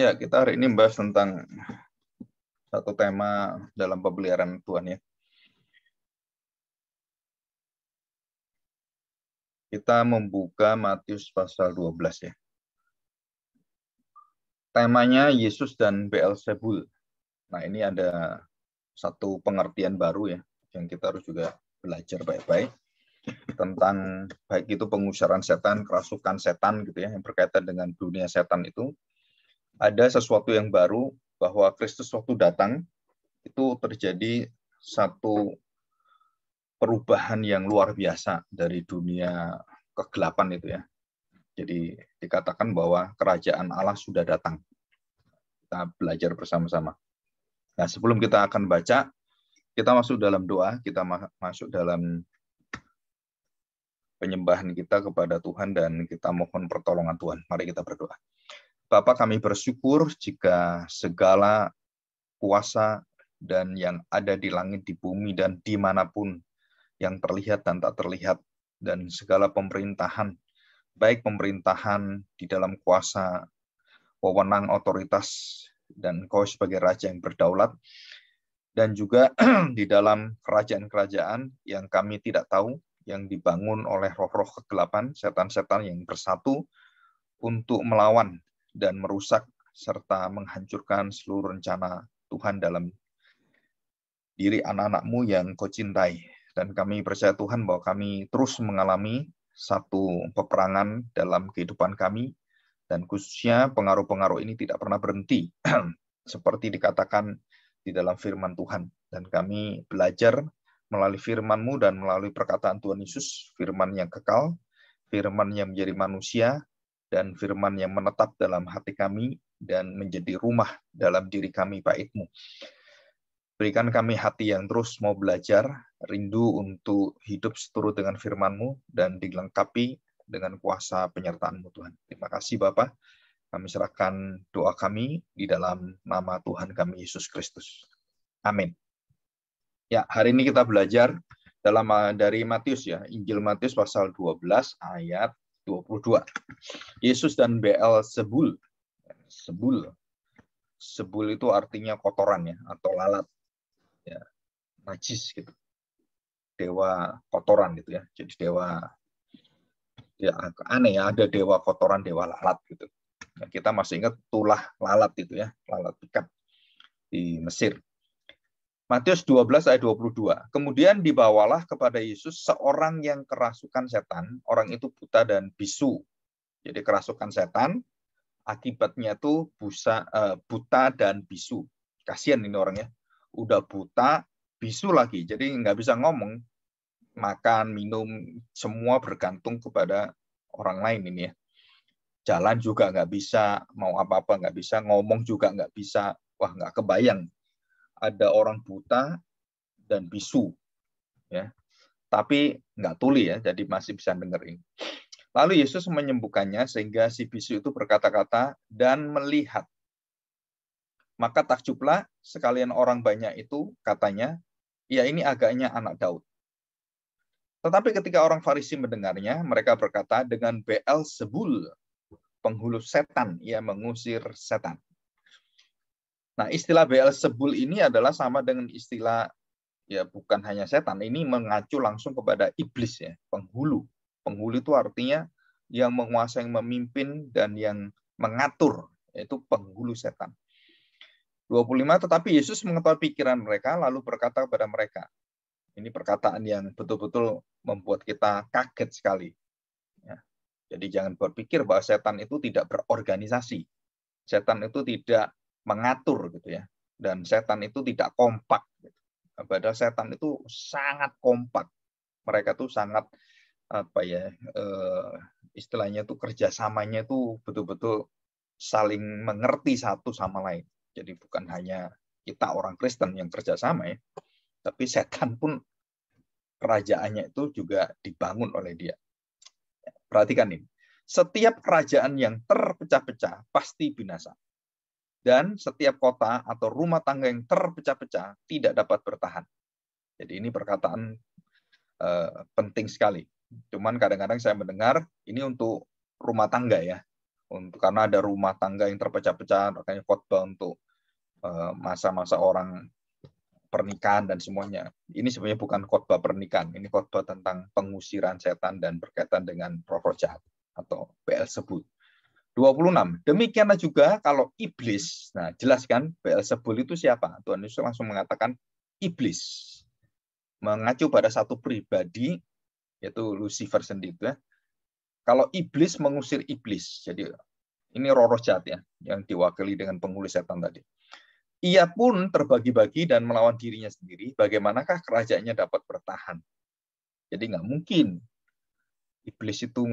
Ya, kita hari ini membahas tentang satu tema dalam pemeliharaan Tuhan ya. Kita membuka Matius pasal 12 ya. Temanya Yesus dan Beelzebul. Nah, ini ada satu pengertian baru ya, yang kita harus juga belajar baik-baik tentang baik itu pengusaran setan, kerasukan setan gitu ya, yang berkaitan dengan dunia setan itu. Ada sesuatu yang baru bahwa Kristus waktu datang itu terjadi satu perubahan yang luar biasa dari dunia kegelapan itu ya. Jadi dikatakan bahwa kerajaan Allah sudah datang. Kita belajar bersama-sama. Nah, sebelum kita akan baca, kita masuk dalam doa, kita masuk dalam penyembahan kita kepada Tuhan dan kita mohon pertolongan Tuhan. Mari kita berdoa. Bapa, kami bersyukur jika segala kuasa dan yang ada di langit, di bumi, dan dimanapun yang terlihat dan tak terlihat, dan segala pemerintahan, baik pemerintahan di dalam kuasa, wewenang, otoritas, dan Engkau sebagai Raja yang berdaulat, dan juga di dalam kerajaan-kerajaan yang kami tidak tahu, yang dibangun oleh roh-roh kegelapan, setan-setan yang bersatu untuk melawan dan merusak serta menghancurkan seluruh rencana Tuhan dalam diri anak-anak-Mu yang Kau cintai. Dan kami percaya Tuhan bahwa kami terus mengalami satu peperangan dalam kehidupan kami, dan khususnya pengaruh-pengaruh ini tidak pernah berhenti, seperti dikatakan di dalam firman Tuhan. Dan kami belajar melalui firman-Mu dan melalui perkataan Tuhan Yesus, firman yang kekal, firman yang menjadi manusia, dan firman yang menetap dalam hati kami dan menjadi rumah dalam diri kami bait-Mu. Berikan kami hati yang terus mau belajar, rindu untuk hidup seturut dengan firman-Mu, dan dilengkapi dengan kuasa penyertaan-Mu Tuhan. Terima kasih Bapa. Kami serahkan doa kami di dalam nama Tuhan kami Yesus Kristus. Amin. Ya, hari ini kita belajar dari Matius ya, Injil Matius pasal 12 ayat 22. Yesus dan Beelzebul. Sebul itu artinya kotoran ya, atau lalat. Ya, najis gitu. Dewa kotoran gitu ya. Jadi dewa ya aneh ya, ada dewa kotoran, dewa lalat gitu. Nah, kita masih ingat tulah lalat itu ya, lalat ikat di Mesir. Matius 12 ayat 22. Kemudian dibawalah kepada Yesus seorang yang kerasukan setan, orang itu buta dan bisu. Jadi kerasukan setan akibatnya tuh buta dan bisu. Kasihan ini orangnya. Udah buta, bisu lagi. Jadi nggak bisa ngomong, makan, minum, semua bergantung kepada orang lain ini ya. Jalan juga nggak bisa, mau apa-apa nggak bisa, ngomong juga nggak bisa. Wah, nggak kebayang ada orang buta dan bisu, ya. Tapi nggak tuli ya, jadi masih bisa dengerin. Lalu Yesus menyembuhkannya sehingga si bisu itu berkata-kata dan melihat. Maka takjublah sekalian orang banyak itu, katanya, ya ini agaknya anak Daud. Tetapi ketika orang Farisi mendengarnya, mereka berkata, dengan Beelzebul, penghulu setan, ia mengusir setan. Nah, istilah Beelzebul ini adalah sama dengan istilah, ya bukan hanya setan, ini mengacu langsung kepada iblis ya, penghulu. Penghulu itu artinya yang menguasai, yang memimpin, dan yang mengatur, yaitu penghulu setan. 25, tetapi Yesus mengetahui pikiran mereka, lalu berkata kepada mereka. Ini perkataan yang betul-betul membuat kita kaget sekali. Ya. Jadi jangan berpikir bahwa setan itu tidak berorganisasi. Setan itu tidak mengatur gitu ya. Dan setan itu tidak kompak. Gitu. Padahal setan itu sangat kompak. Mereka tuh sangat istilahnya tuh kerjasamanya itu betul-betul saling mengerti satu sama lain. Jadi bukan hanya kita orang Kristen yang kerjasama ya, tapi setan pun kerajaannya itu juga dibangun oleh dia. Perhatikan ini. Setiap kerajaan yang terpecah-pecah pasti binasa. Dan setiap kota atau rumah tangga yang terpecah-pecah tidak dapat bertahan. Jadi ini perkataan penting sekali. Cuman kadang-kadang saya mendengar ini untuk rumah tangga ya. karena ada rumah tangga yang terpecah-pecah, makanya khotbah untuk masa-masa orang pernikahan dan semuanya. Ini sebenarnya bukan khotbah pernikahan, ini khotbah tentang pengusiran setan dan berkaitan dengan roh jahat atau Beelzebul. 26. Demikianlah juga kalau iblis. Nah, jelas kan Beelzebul itu siapa? Tuhan Yesus langsung mengatakan iblis. Mengacu pada satu pribadi, yaitu Lucifer sendiri. Ya. Kalau iblis mengusir iblis, jadi ini roh jahat ya, yang diwakili dengan penghulu setan tadi. Ia pun terbagi-bagi dan melawan dirinya sendiri. Bagaimanakah kerajaannya dapat bertahan? Jadi nggak mungkin iblis itu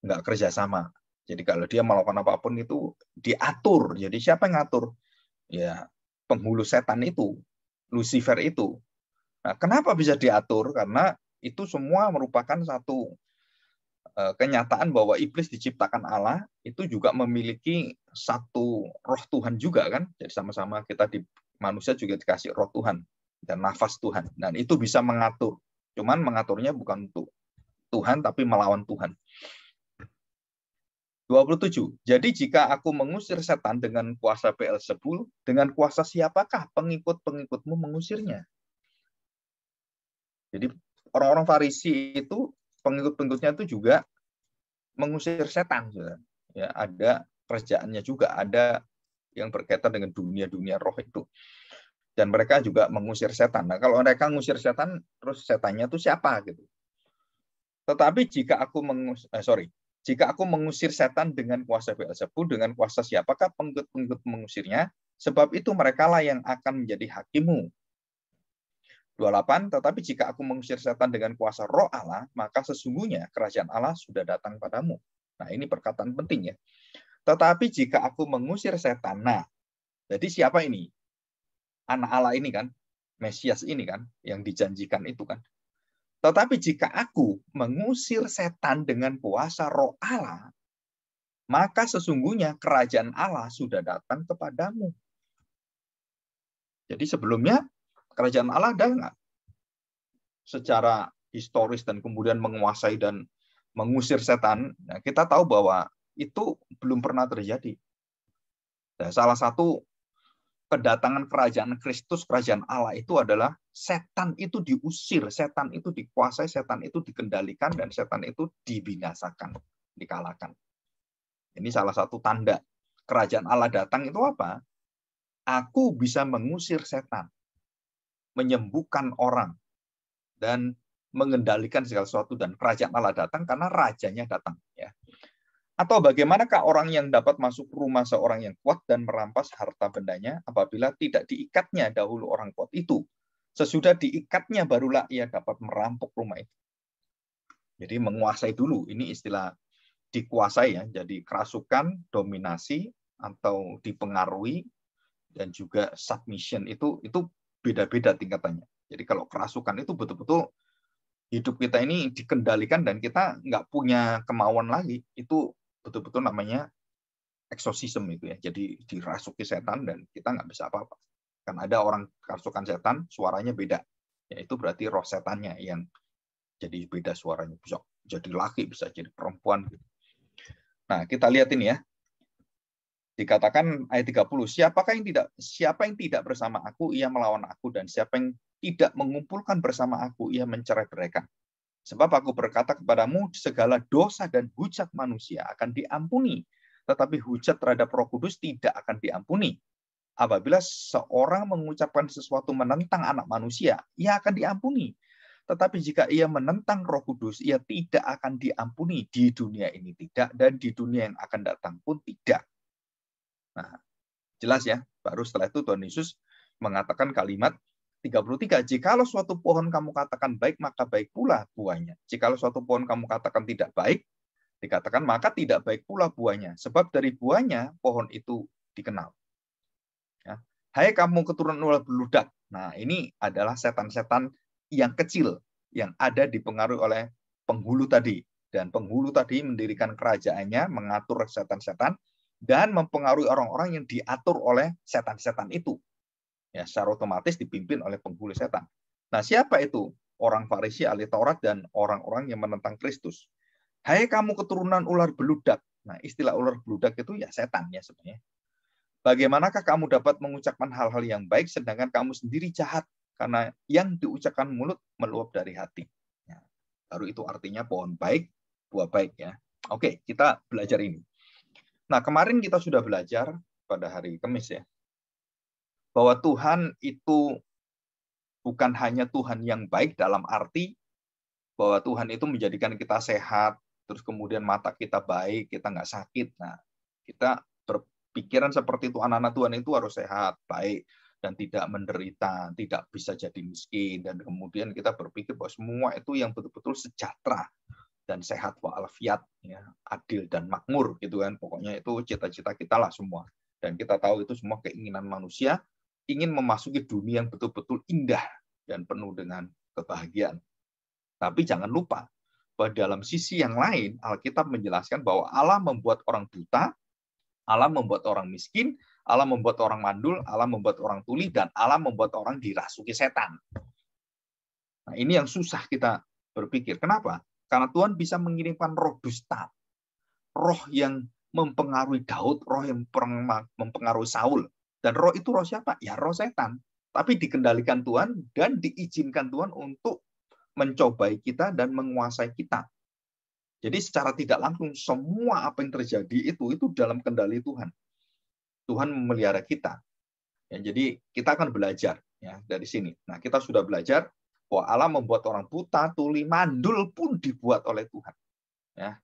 nggak kerjasama. Jadi kalau dia melakukan apapun itu diatur. Jadi siapa yang ngatur? Ya penghulu setan itu, Lucifer itu. Nah, kenapa bisa diatur? Karena itu semua merupakan satu kenyataan bahwa iblis diciptakan Allah, itu juga memiliki satu roh Tuhan juga kan. Jadi sama-sama kita di manusia juga dikasih roh Tuhan dan nafas Tuhan. Dan itu bisa mengatur. Cuman mengaturnya bukan untuk Tuhan tapi melawan Tuhan. 27. Jadi jika aku mengusir setan dengan kuasa Beelzebul, dengan kuasa siapakah pengikut-pengikutmu mengusirnya? Jadi orang-orang Farisi itu pengikut-pengikutnya itu juga mengusir setan. Ya, ada kerjaannya juga, ada yang berkaitan dengan dunia-dunia roh itu. Dan mereka juga mengusir setan. Nah, kalau mereka mengusir setan, terus setannya itu siapa gitu. Tetapi jika aku mengusir setan dengan kuasa Beelzebul, dengan kuasa siapakah pengikut-pengikut mengusirnya? Sebab itu merekalah yang akan menjadi hakimu. 28, tetapi jika aku mengusir setan dengan kuasa roh Allah, maka sesungguhnya kerajaan Allah sudah datang padamu. Nah, ini perkataan penting ya. Tetapi jika aku mengusir setan, nah, jadi siapa ini? Anak Allah ini kan, Mesias ini kan, yang dijanjikan itu kan. Tetapi jika aku mengusir setan dengan kuasa roh Allah, maka sesungguhnya kerajaan Allah sudah datang kepadamu. Jadi sebelumnya kerajaan Allah ada nggak? Secara historis dan kemudian menguasai dan mengusir setan, nah kita tahu bahwa itu belum pernah terjadi. Nah, salah satu kedatangan kerajaan Kristus, kerajaan Allah itu adalah setan itu diusir, setan itu dikuasai, setan itu dikendalikan, dan setan itu dibinasakan, dikalahkan. Ini salah satu tanda kerajaan Allah datang itu apa? Aku bisa mengusir setan, menyembuhkan orang, dan mengendalikan segala sesuatu, dan kerajaan Allah datang karena rajanya datang. Ya. Atau bagaimanakah orang yang dapat masuk rumah seorang yang kuat dan merampas harta bendanya apabila tidak diikatnya dahulu orang kuat itu? Sesudah diikatnya barulah ia dapat merampok rumah itu. Jadi menguasai dulu, ini istilah dikuasai ya. Jadi kerasukan, dominasi, atau dipengaruhi, dan juga submission itu beda-beda tingkatannya. Jadi kalau kerasukan itu betul-betul hidup kita ini dikendalikan dan kita nggak punya kemauan lagi, itu betul-betul namanya eksorsisme itu ya. Jadi dirasuki setan dan kita nggak bisa apa-apa. Kan ada orang kerasukan setan suaranya beda. Ya itu berarti roh setannya yang jadi beda suaranya. Bisa jadi laki, bisa jadi perempuan. Nah, kita lihat ini ya. Dikatakan ayat 30, siapa yang tidak bersama aku, ia melawan aku, dan siapa yang tidak mengumpulkan bersama aku, ia mencerai-beraikan. Sebab aku berkata kepadamu, segala dosa dan hujat manusia akan diampuni, tetapi hujat terhadap Roh Kudus tidak akan diampuni. Apabila seorang mengucapkan sesuatu menentang anak manusia, ia akan diampuni. Tetapi jika ia menentang Roh Kudus, ia tidak akan diampuni. Di dunia ini tidak, dan di dunia yang akan datang pun tidak. Nah, jelas ya, baru setelah itu Tuhan Yesus mengatakan kalimat 33, jikalau suatu pohon kamu katakan baik, maka baik pula buahnya. Jikalau suatu pohon kamu katakan tidak baik, dikatakan maka tidak baik pula buahnya. Sebab dari buahnya pohon itu dikenal. Ya. Hai kamu keturunan ular beludak. Nah, ini adalah setan-setan yang kecil, yang ada dipengaruhi oleh penghulu tadi. Dan penghulu tadi mendirikan kerajaannya, mengatur setan-setan, dan mempengaruhi orang-orang yang diatur oleh setan-setan itu. Ya, secara otomatis dipimpin oleh penghulu setan. Nah, siapa itu? Orang Farisi, ahli Taurat, dan orang-orang yang menentang Kristus. Hai kamu keturunan ular beludak. Nah, istilah ular bludak itu ya setan ya sebenarnya. Bagaimanakah kamu dapat mengucapkan hal-hal yang baik sedangkan kamu sendiri jahat? Karena yang diucapkan mulut meluap dari hati. Ya, baru itu artinya pohon baik, buah baik ya. Oke, kita belajar ini. Nah, kemarin kita sudah belajar pada hari Kamis ya, bahwa Tuhan itu bukan hanya Tuhan yang baik dalam arti bahwa Tuhan itu menjadikan kita sehat, terus kemudian mata kita baik, kita nggak sakit. Nah, kita berpikiran seperti itu, anak-anak Tuhan itu harus sehat, baik, dan tidak menderita, tidak bisa jadi miskin, dan kemudian kita berpikir bahwa semua itu yang betul-betul sejahtera dan sehat walafiat, ya, adil dan makmur, gitu kan. Pokoknya itu cita-cita kita lah semua. Dan kita tahu itu semua keinginan manusia, ingin memasuki dunia yang betul-betul indah dan penuh dengan kebahagiaan. Tapi jangan lupa bahwa dalam sisi yang lain, Alkitab menjelaskan bahwa Allah membuat orang buta, Allah membuat orang miskin, Allah membuat orang mandul, Allah membuat orang tuli, dan Allah membuat orang dirasuki setan. Nah, ini yang susah kita berpikir. Kenapa? Karena Tuhan bisa mengirimkan roh dusta, roh yang mempengaruhi Daud, roh yang mempengaruhi Saul. Dan roh itu roh siapa? Ya roh setan. Tapi dikendalikan Tuhan dan diizinkan Tuhan untuk mencobai kita dan menguasai kita. Jadi secara tidak langsung semua apa yang terjadi itu dalam kendali Tuhan. Tuhan memelihara kita. Ya, jadi kita akan belajar ya dari sini. Nah, kita sudah belajar bahwa Allah membuat orang buta, tuli, mandul pun dibuat oleh Tuhan. Ya.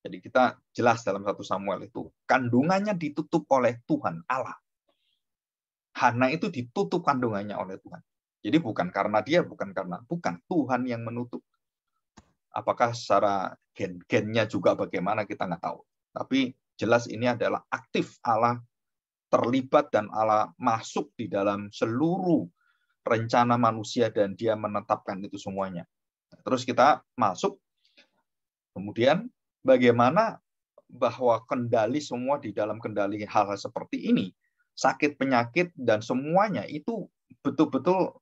Jadi kita jelas dalam 1 Samuel itu kandungannya ditutup oleh Tuhan Allah. Hana itu ditutup kandungannya oleh Tuhan. Jadi bukan karena dia, bukan Tuhan yang menutup. Apakah secara gen-gennya juga bagaimana kita nggak tahu. Tapi jelas ini adalah aktif Allah terlibat dan Allah masuk di dalam seluruh rencana manusia dan dia menetapkan itu semuanya. Terus kita masuk, kemudian bagaimana bahwa kendali semua di dalam kendali hal-hal seperti ini, sakit penyakit dan semuanya itu betul-betul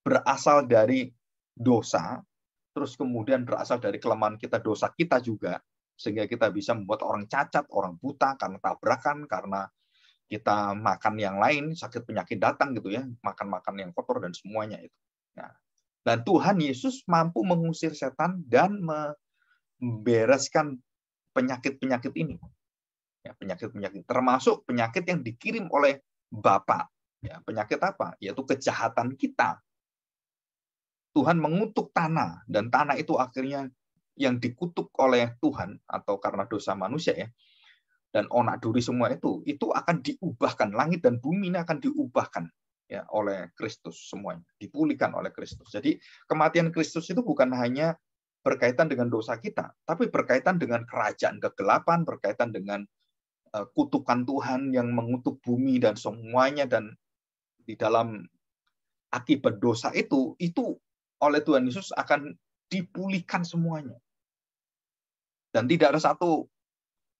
berasal dari dosa, terus kemudian berasal dari kelemahan kita, dosa kita juga, sehingga kita bisa membuat orang cacat, orang buta karena tabrakan, karena kita makan yang lain, sakit penyakit datang gitu ya, makan-makan yang kotor dan semuanya itu. Nah, dan Tuhan Yesus mampu mengusir setan dan membereskan penyakit-penyakit ini. Ya, penyakit-penyakit termasuk penyakit yang dikirim oleh Bapa. Ya, penyakit apa? Yaitu kejahatan kita. Tuhan mengutuk tanah dan tanah itu akhirnya yang dikutuk oleh Tuhan atau karena dosa manusia ya. Dan onak duri semua itu akan diubahkan, langit dan bumi ini akan diubahkan ya oleh Kristus semuanya, dipulihkan oleh Kristus. Jadi kematian Kristus itu bukan hanya berkaitan dengan dosa kita, tapi berkaitan dengan kerajaan kegelapan, berkaitan dengan kutukan Tuhan yang mengutuk bumi dan semuanya, dan di dalam akibat dosa itu oleh Tuhan Yesus akan dipulihkan semuanya. Dan tidak ada satu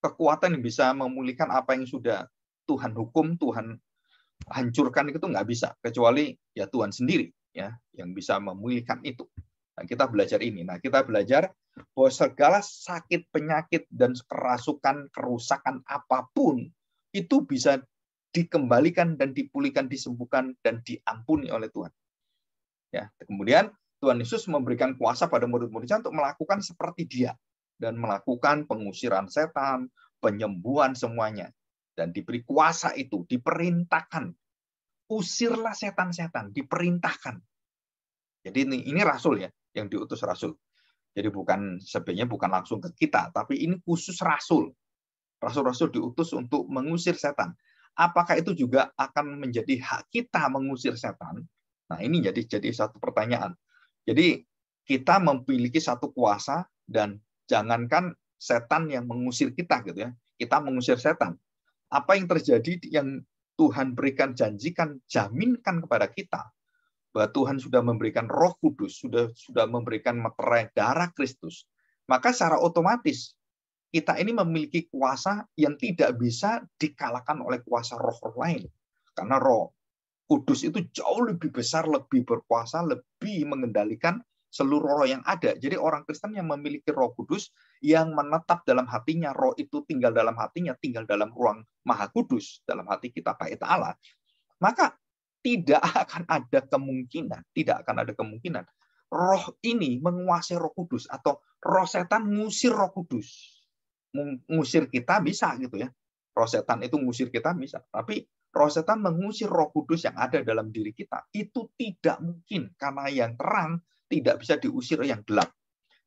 kekuatan yang bisa memulihkan apa yang sudah Tuhan hukum, Tuhan hancurkan, itu nggak bisa, kecuali ya Tuhan sendiri ya yang bisa memulihkan itu. Nah, kita belajar ini. Nah, kita belajar bahwa segala sakit, penyakit, dan kerasukan, kerusakan apapun itu bisa dikembalikan dan dipulihkan, disembuhkan, dan diampuni oleh Tuhan. Ya, kemudian Tuhan Yesus memberikan kuasa pada murid-muridnya untuk melakukan seperti Dia dan melakukan pengusiran setan, penyembuhan semuanya, dan diberi kuasa itu, diperintahkan, usirlah setan-setan, diperintahkan. Jadi ini rasul ya, yang diutus rasul. Jadi sebenarnya bukan langsung ke kita, tapi ini khusus rasul. Rasul-rasul diutus untuk mengusir setan. Apakah itu juga akan menjadi hak kita mengusir setan? Nah, ini jadi satu pertanyaan. Jadi kita memiliki satu kuasa, dan jangankan setan yang mengusir kita gitu ya. Kita mengusir setan. Apa yang terjadi yang Tuhan berikan, janjikan, jaminkan kepada kita, bahwa Tuhan sudah memberikan Roh Kudus, sudah memberikan meterai darah Kristus, maka secara otomatis kita ini memiliki kuasa yang tidak bisa dikalahkan oleh kuasa roh-roh lain. Karena Roh Kudus itu jauh lebih besar, lebih berkuasa, lebih mengendalikan seluruh roh yang ada. Jadi orang Kristen yang memiliki Roh Kudus, yang menetap dalam hatinya, roh itu tinggal dalam hatinya, tinggal dalam ruang Maha Kudus, dalam hati kita bait Allah, maka tidak akan ada kemungkinan roh ini menguasai Roh Kudus, atau roh setan ngusir Roh Kudus. Ngusir kita bisa gitu ya. Roh setan itu ngusir kita bisa, tapi roh setan mengusir Roh Kudus yang ada dalam diri kita itu tidak mungkin, karena yang terang tidak bisa diusir yang gelap,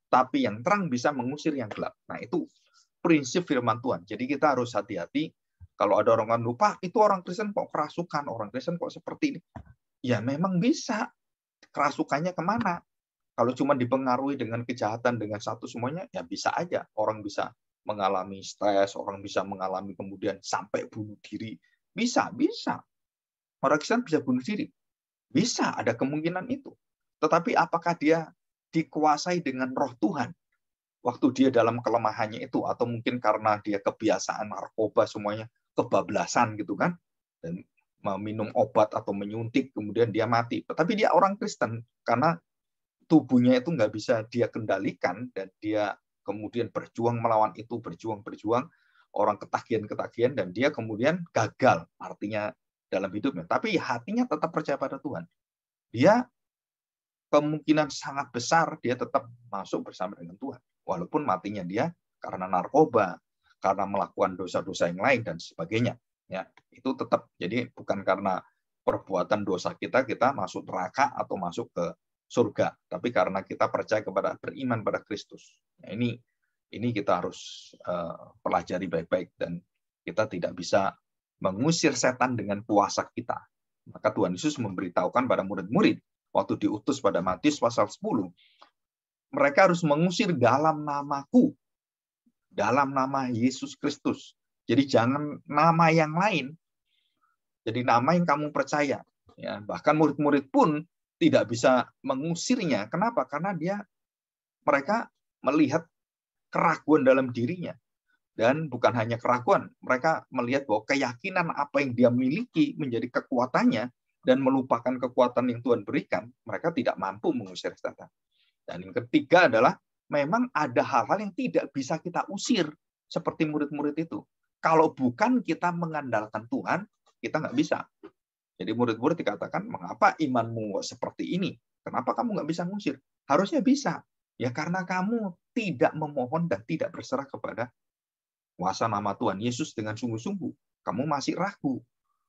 tapi yang terang bisa mengusir yang gelap. Nah, itu prinsip firman Tuhan. Jadi kita harus hati-hati. Kalau ada orang lupa, itu orang Kristen kok kerasukan, orang Kristen kok seperti ini. Ya memang bisa. Kerasukannya kemana? Kalau cuma dipengaruhi dengan kejahatan, dengan satu semuanya, ya bisa aja. Orang bisa mengalami stres, orang bisa mengalami kemudian sampai bunuh diri. Bisa. Orang Kristen bisa bunuh diri. Bisa, ada kemungkinan itu. Tetapi apakah dia dikuasai dengan roh Tuhan waktu dia dalam kelemahannya itu, atau mungkin karena dia kebiasaan narkoba semuanya, kebablasan gitu kan, dan meminum obat atau menyuntik kemudian dia mati. Tetapi dia orang Kristen karena tubuhnya itu nggak bisa dia kendalikan, dan dia kemudian berjuang melawan itu, berjuang, orang ketagihan, dan dia kemudian gagal artinya dalam hidupnya. Tapi hatinya tetap percaya pada Tuhan. Dia kemungkinan sangat besar dia tetap masuk bersama dengan Tuhan. Walaupun matinya dia karena narkoba, karena melakukan dosa-dosa yang lain, dan sebagainya. Ya, itu tetap. Jadi bukan karena perbuatan dosa kita masuk neraka atau masuk ke surga, tapi karena kita percaya beriman pada Kristus. Nah, ini kita harus pelajari baik-baik, dan kita tidak bisa mengusir setan dengan kuasa kita. Maka Tuhan Yesus memberitahukan pada murid-murid waktu diutus pada Matius pasal 10, mereka harus mengusir dalam namaku, dalam nama Yesus Kristus. Jadi jangan nama yang lain. Jadi nama yang kamu percaya. Ya, bahkan murid-murid pun tidak bisa mengusirnya. Kenapa? Karena mereka melihat keraguan dalam dirinya. Dan bukan hanya keraguan, mereka melihat bahwa keyakinan apa yang dia miliki menjadi kekuatannya, dan melupakan kekuatan yang Tuhan berikan, mereka tidak mampu mengusir setan. Dan yang ketiga adalah memang ada hal-hal yang tidak bisa kita usir, seperti murid-murid itu. Kalau bukan kita mengandalkan Tuhan, kita nggak bisa. Jadi murid-murid dikatakan, mengapa imanmu seperti ini? Kenapa kamu nggak bisa ngusir? Harusnya bisa. Ya karena kamu tidak memohon dan tidak berserah kepada kuasa nama Tuhan Yesus dengan sungguh-sungguh. Kamu masih ragu.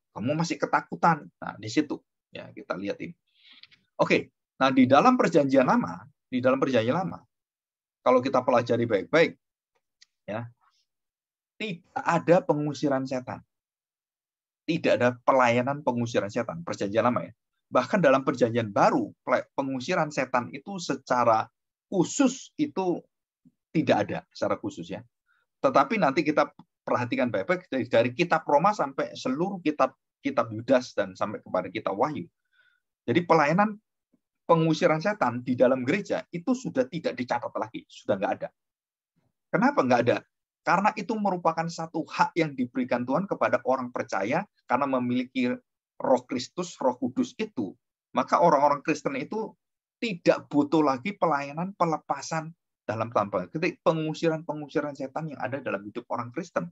Kamu masih ketakutan. Nah, di situ ya kita lihat ini. Oke. Nah, di dalam perjanjian lama, kalau kita pelajari baik-baik, ya, tidak ada pengusiran setan. Tidak ada pelayanan pengusiran setan, perjanjian lama ya. Bahkan dalam perjanjian baru, pengusiran setan itu secara khusus itu tidak ada secara khusus ya. Tetapi nanti kita perhatikan baik-baik dari kitab Roma sampai seluruh kitab Yudas dan sampai kepada kitab Wahyu. Jadi pelayanan pengusiran setan di dalam gereja itu sudah tidak dicatat lagi, sudah nggak ada. Kenapa nggak ada? Karena itu merupakan satu hak yang diberikan Tuhan kepada orang percaya karena memiliki Roh Kristus, Roh Kudus itu. Maka orang-orang Kristen itu tidak butuh lagi pelayanan pelepasan dalam tanpa ketik pengusiran setan yang ada dalam hidup orang Kristen.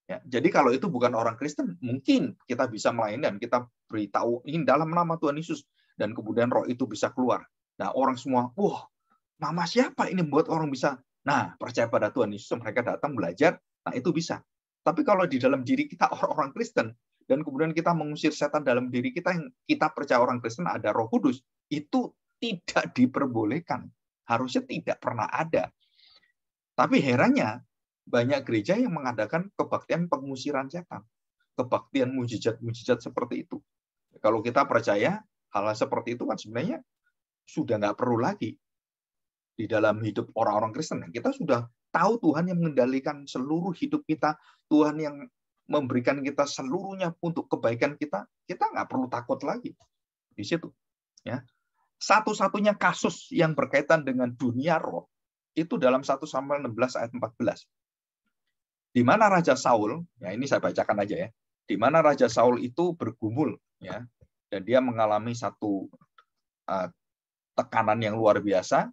Ya, jadi kalau itu bukan orang Kristen, mungkin kita bisa melayani dan kita beritahu ini dalam nama Tuhan Yesus, dan kemudian roh itu bisa keluar. Nah, orang semua, wah, nama siapa ini buat orang bisa? Nah, percaya pada Tuhan Yesus, mereka datang belajar, nah itu bisa. Tapi kalau di dalam diri kita orang-orang Kristen, dan kemudian kita mengusir setan dalam diri kita yang kita percaya orang Kristen ada Roh Kudus, itu tidak diperbolehkan. Harusnya tidak pernah ada. Tapi herannya, banyak gereja yang mengadakan kebaktian pengusiran setan. Kebaktian mujizat-mujizat seperti itu. Kalau kita percaya hal seperti itu kan sebenarnya sudah nggak perlu lagi di dalam hidup orang-orang Kristen. Kita sudah tahu Tuhan yang mengendalikan seluruh hidup kita, Tuhan yang memberikan kita seluruhnya untuk kebaikan kita nggak perlu takut lagi di situ. Ya, satu-satunya kasus yang berkaitan dengan dunia roh itu dalam 1 Samuel 16 ayat 14. Di mana Raja Saul, ya ini saya bacakan aja ya. Di mana Raja Saul itu bergumul ya, dan dia mengalami satu tekanan yang luar biasa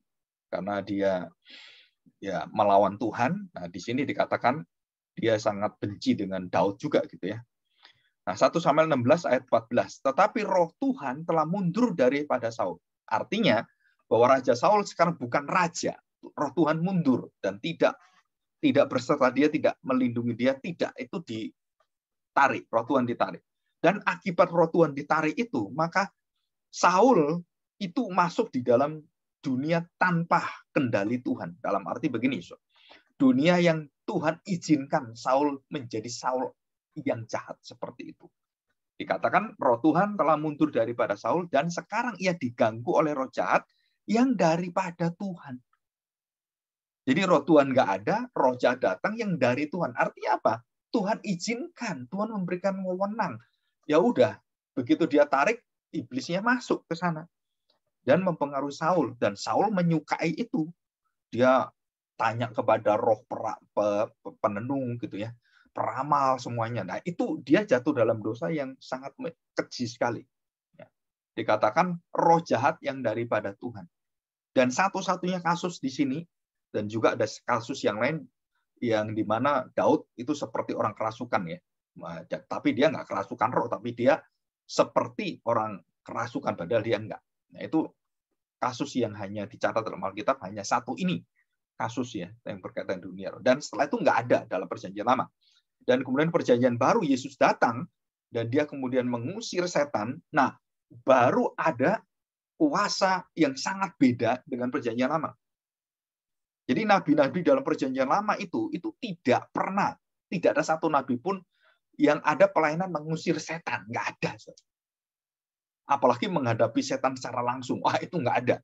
karena dia ya melawan Tuhan. Nah, di sini dikatakan dia sangat benci dengan Daud juga gitu ya. Nah, 1 Samuel 16 ayat 14. Tetapi roh Tuhan telah mundur daripada Saul. Artinya bahwa Raja Saul sekarang bukan raja. Roh Tuhan mundur dan tidak berserta dia, tidak melindungi dia, tidak. Itu ditarik, roh Tuhan ditarik. Dan akibat roh Tuhan ditarik itu, maka Saul itu masuk di dalam dunia tanpa kendali Tuhan. Dalam arti begini, dunia yang Tuhan izinkan Saul menjadi Saul yang jahat seperti itu. Dikatakan roh Tuhan telah mundur daripada Saul dan sekarang ia diganggu oleh roh jahat yang daripada Tuhan. Jadi roh Tuhan nggak ada, roh jahat datang yang dari Tuhan. Artinya apa? Tuhan izinkan, Tuhan memberikan wewenang. Ya udah, begitu dia tarik, iblisnya masuk ke sana dan mempengaruhi Saul, dan Saul menyukai itu. Dia tanya kepada roh penenung gitu ya, peramal semuanya. Nah, itu dia jatuh dalam dosa yang sangat keji sekali. Ya. Dikatakan roh jahat yang daripada Tuhan. Dan satu-satunya kasus di sini, dan juga ada kasus yang lain yang di mana Daud itu seperti orang kerasukan ya. Tapi dia nggak kerasukan roh, tapi dia seperti orang kerasukan, padahal dia enggak. Nah, itu kasus yang hanya dicatat dalam Alkitab, hanya satu ini kasus ya yang berkaitan dunia roh. Dan setelah itu nggak ada dalam perjanjian lama. Dan kemudian perjanjian baru Yesus datang dan dia kemudian mengusir setan. Nah, baru ada kuasa yang sangat beda dengan perjanjian lama. Jadi nabi-nabi dalam perjanjian lama itu tidak pernah, tidak ada satu nabi pun yang ada pelayanan mengusir setan, nggak ada. Apalagi menghadapi setan secara langsung, wah itu nggak ada.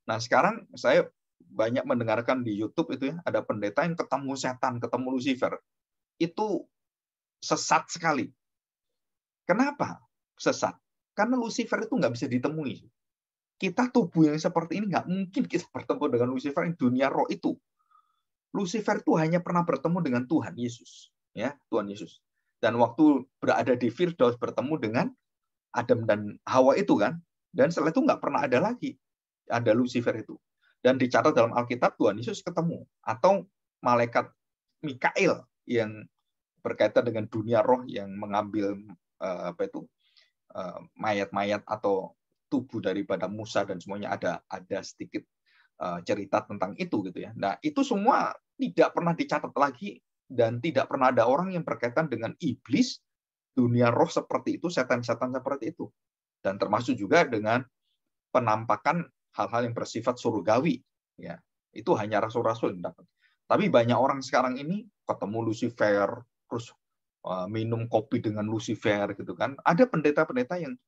Nah sekarang saya banyak mendengarkan di YouTube itu ya, ada pendeta yang ketemu setan, ketemu Lucifer, itu sesat sekali. Kenapa sesat? Karena Lucifer itu nggak bisa ditemui. Kita tubuh yang seperti ini nggak mungkin kita bertemu dengan Lucifer yang dunia roh itu. Lucifer itu hanya pernah bertemu dengan Tuhan Yesus, ya Tuhan Yesus. Dan waktu berada di Firdaus bertemu dengan Adam dan Hawa itu kan, dan setelah itu nggak pernah ada lagi ada Lucifer itu. Dan dicatat dalam Alkitab Tuhan Yesus ketemu atau malaikat Mikail yang berkaitan dengan dunia roh yang mengambil mayat-mayat atau tubuh daripada Musa dan semuanya, ada sedikit cerita tentang itu gitu ya. Nah itu semua tidak pernah dicatat lagi dan tidak pernah ada orang yang berkaitan dengan iblis, dunia roh seperti itu, setan-setan seperti itu. Dan termasuk juga dengan penampakan hal-hal yang bersifat surgawi. Ya, itu hanya rasul-rasul yang dapat. Tapi banyak orang sekarang ini ketemu Lucifer, terus minum kopi dengan Lucifer gitu kan. Ada pendeta-pendeta yang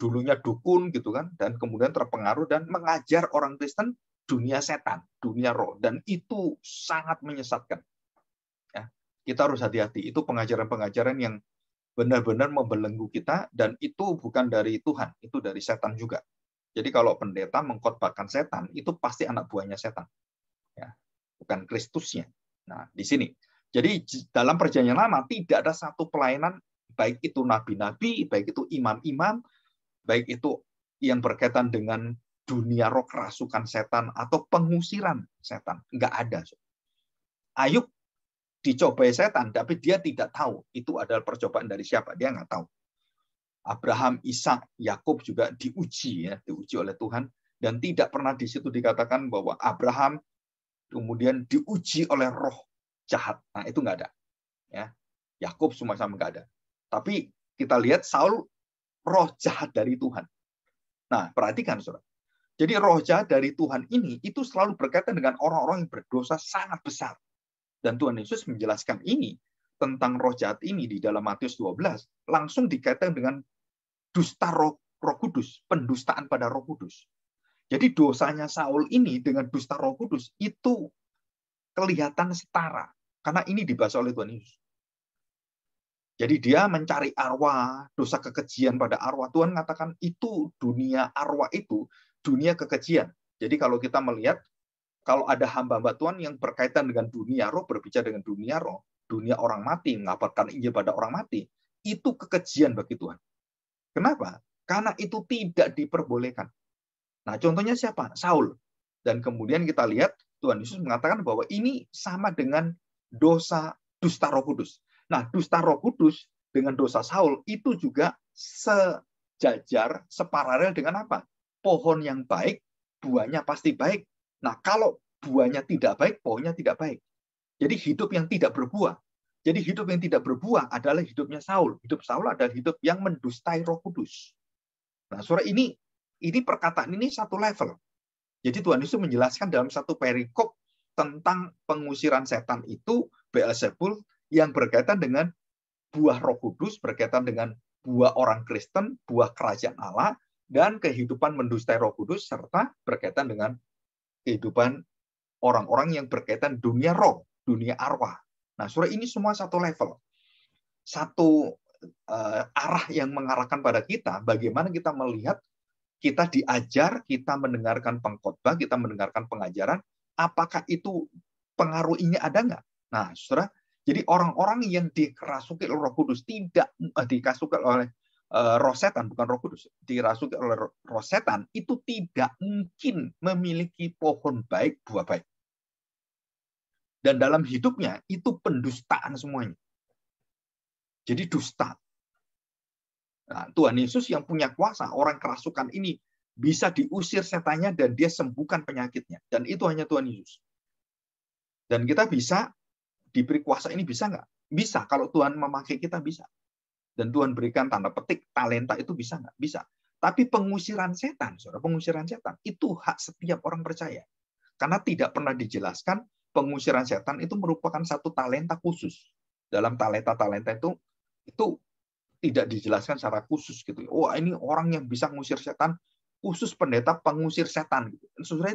dulunya dukun gitu kan, dan kemudian terpengaruh dan mengajar orang Kristen dunia setan, dunia roh, dan itu sangat menyesatkan. Ya, kita harus hati-hati. Itu pengajaran-pengajaran yang benar-benar membelenggu kita, dan itu bukan dari Tuhan, itu dari setan juga. Jadi kalau pendeta mengkhotbahkan setan, itu pasti anak buahnya setan, ya, bukan Kristusnya. Nah, di sini. Jadi dalam perjanjian lama tidak ada satu pelayanan, baik itu nabi-nabi, baik itu imam-imam, baik itu yang berkaitan dengan dunia roh, kerasukan setan atau pengusiran setan, nggak ada. Ayub dicobai setan, tapi dia tidak tahu itu adalah percobaan dari siapa, dia nggak tahu. Abraham, Ishak, Yakub juga diuji oleh Tuhan, dan tidak pernah di situ dikatakan bahwa Abraham kemudian diuji oleh roh jahat. Nah itu nggak ada. Ya, Yakub semua sama nggak ada. Tapi kita lihat Saul roh jahat dari Tuhan. Nah perhatikan saudara. Jadi roh jahat dari Tuhan ini itu selalu berkaitan dengan orang-orang yang berdosa sangat besar. Dan Tuhan Yesus menjelaskan ini tentang roh jahat ini di dalam Matius 12 langsung dikaitkan dengan dusta roh kudus, pendustaan pada roh kudus. Jadi dosanya Saul ini dengan dusta roh kudus itu kelihatan setara. Karena ini dibahas oleh Tuhan Yesus. Jadi dia mencari arwah, dosa kekejian pada arwah. Tuhan mengatakan itu dunia arwah itu, dunia kekejian. Jadi kalau kita melihat, kalau ada hamba-hamba Tuhan yang berkaitan dengan dunia roh, berbicara dengan dunia roh, dunia orang mati, mengabarkan Injil pada orang mati, itu kekejian bagi Tuhan. Kenapa? Karena itu tidak diperbolehkan. Nah, contohnya siapa? Saul. Dan kemudian kita lihat Tuhan Yesus mengatakan bahwa ini sama dengan dosa dusta Roh Kudus. Nah, dusta Roh Kudus dengan dosa Saul itu juga sejajar, separalel dengan apa? Pohon yang baik, buahnya pasti baik. Nah, kalau buahnya tidak baik, pohonnya tidak baik. Jadi hidup yang tidak berbuah. Jadi hidup yang tidak berbuah adalah hidupnya Saul. Hidup Saul adalah hidup yang mendustai Roh Kudus. Nah, saudara, ini perkataan ini satu level. Jadi Tuhan Yesus menjelaskan dalam satu perikop tentang pengusiran setan itu Beelzebul yang berkaitan dengan buah Roh Kudus, berkaitan dengan buah orang Kristen, buah kerajaan Allah, dan kehidupan mendustai Roh Kudus, serta berkaitan dengan kehidupan orang-orang yang berkaitan dunia roh, dunia arwah. Nah, saudara, ini semua satu level. Satu arah yang mengarahkan pada kita, bagaimana kita melihat, kita diajar, kita mendengarkan pengkhotbah, kita mendengarkan pengajaran, apakah itu pengaruh ini ada nggak? Nah, saudara, jadi orang-orang yang dikerasuki oleh Roh Kudus, tidak dikasuki oleh roh setan, bukan Roh Kudus, dirasuki oleh roh setan, itu tidak mungkin memiliki pohon baik, buah baik. Dan dalam hidupnya itu pendustaan semuanya. Jadi dusta. Nah, Tuhan Yesus yang punya kuasa, orang kerasukan ini bisa diusir setannya dan dia sembuhkan penyakitnya. Dan itu hanya Tuhan Yesus. Dan kita bisa diberi kuasa ini, bisa nggak? Bisa. Kalau Tuhan memakai kita, bisa. Dan Tuhan berikan tanda petik, talenta itu bisa nggak? Bisa. Tapi pengusiran setan, saudara, pengusiran setan, itu hak setiap orang percaya. Karena tidak pernah dijelaskan pengusiran setan itu merupakan satu talenta khusus. Dalam talenta-talenta itu tidak dijelaskan secara khusus gitu. Oh, ini orang yang bisa mengusir setan, khusus pendeta pengusir setan gitu. Saudara,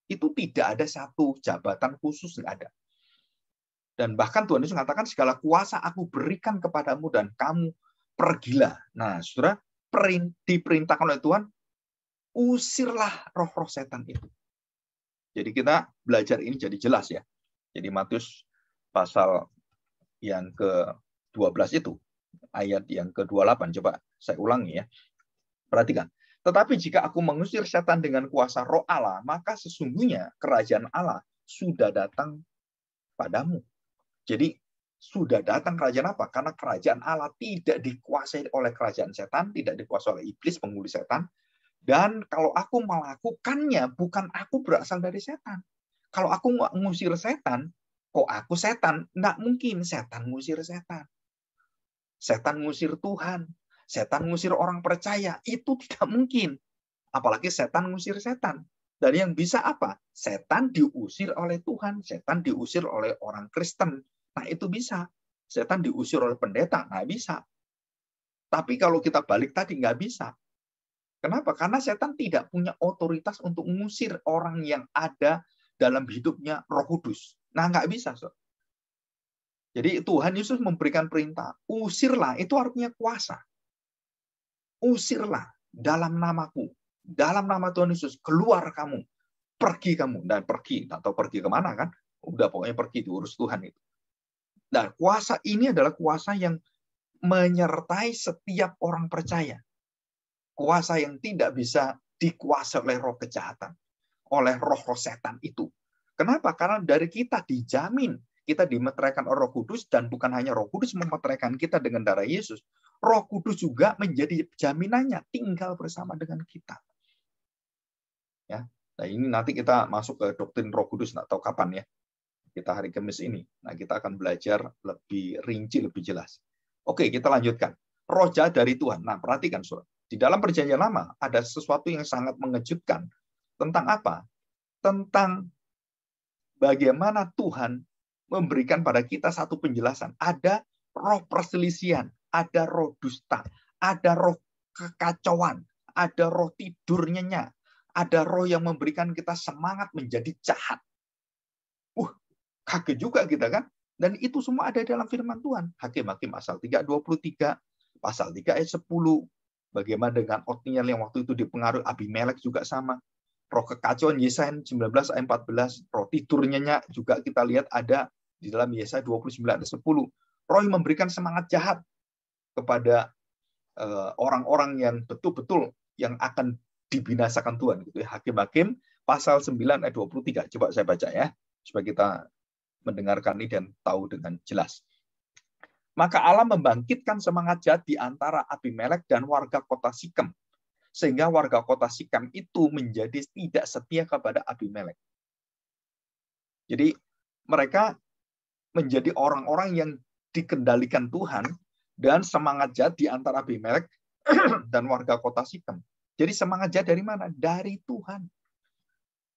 itu tidak ada satu jabatan khusus, nggak ada. Dan bahkan Tuhan Yesus mengatakan segala kuasa aku berikan kepadamu dan kamu pergilah. Nah, saudara, diperintahkan oleh Tuhan, usirlah roh-roh setan itu. Jadi kita belajar ini jadi jelas ya. Jadi Matius pasal yang ke-12 itu, ayat yang ke-28, coba saya ulangi ya. Perhatikan. Tetapi jika aku mengusir setan dengan kuasa roh Allah, maka sesungguhnya kerajaan Allah sudah datang padamu. Jadi sudah datang kerajaan apa? Karena kerajaan Allah tidak dikuasai oleh kerajaan setan, tidak dikuasai oleh iblis, penghulu setan. Dan kalau aku melakukannya, bukan aku berasal dari setan. Kalau aku nggak ngusir setan, kok aku setan? Nggak mungkin setan ngusir setan. Setan ngusir Tuhan. Setan ngusir orang percaya. Itu tidak mungkin. Apalagi setan ngusir setan. Dan yang bisa apa? Setan diusir oleh Tuhan. Setan diusir oleh orang Kristen. Nah, itu bisa. Setan diusir oleh pendeta. Nggak bisa. Tapi kalau kita balik tadi, nggak bisa. Kenapa? Karena setan tidak punya otoritas untuk mengusir orang yang ada dalam hidupnya Roh Kudus. Nah, nggak bisa. So. Jadi Tuhan Yesus memberikan perintah, usirlah, itu artinya kuasa. Usirlah dalam namaku, dalam nama Tuhan Yesus, keluar kamu, pergi kamu. Dan pergi, atau pergi kemana kan? Udah pokoknya pergi, diurus Tuhan itu. Nah, kuasa ini adalah kuasa yang menyertai setiap orang percaya. Kuasa yang tidak bisa dikuasai oleh roh kejahatan, oleh roh-roh setan itu. Kenapa? Karena dari kita dijamin, kita dimeteraikan oleh Roh Kudus, dan bukan hanya Roh Kudus memeteraikan kita dengan darah Yesus, Roh Kudus juga menjadi jaminannya tinggal bersama dengan kita. Ya, nah ini nanti kita masuk ke doktrin Roh Kudus, nggak tahu kapan ya. Kita hari Kamis ini. Nah, kita akan belajar lebih rinci, lebih jelas. Oke, kita lanjutkan. Roh jahat dari Tuhan. Nah, perhatikan, saudara. Di dalam Perjanjian Lama ada sesuatu yang sangat mengejutkan. Tentang apa? Tentang bagaimana Tuhan memberikan pada kita satu penjelasan. Ada roh perselisihan, ada roh dusta, ada roh kekacauan, ada roh tidur nyenyak, ada roh yang memberikan kita semangat menjadi jahat. Kaget juga kita kan? Dan itu semua ada dalam firman Tuhan. Hakim-Hakim pasal 3, 23, pasal 3 ayat 10. Bagaimana dengan Otniel yang waktu itu dipengaruhi Abimelek juga sama. Roh kekacauan Yesaya 19 ayat 14. Roh tidur nyenyak juga kita lihat ada di dalam Yesaya 29 ayat 10. Roh yang memberikan semangat jahat kepada orang-orang yang betul-betul yang akan dibinasakan Tuhan gitu ya. Hakim-Hakim pasal 9 ayat 23. Coba saya baca ya supaya kita mendengarkan ini dan tahu dengan jelas. Maka Allah membangkitkan semangat jahat di antara Abimelek dan warga kota Sikem, sehingga warga kota Sikem itu menjadi tidak setia kepada Abimelek. Jadi mereka menjadi orang-orang yang dikendalikan Tuhan, dan semangat jahat di antara Abimelek dan warga kota Sikem. Jadi semangat jahat dari mana? Dari Tuhan.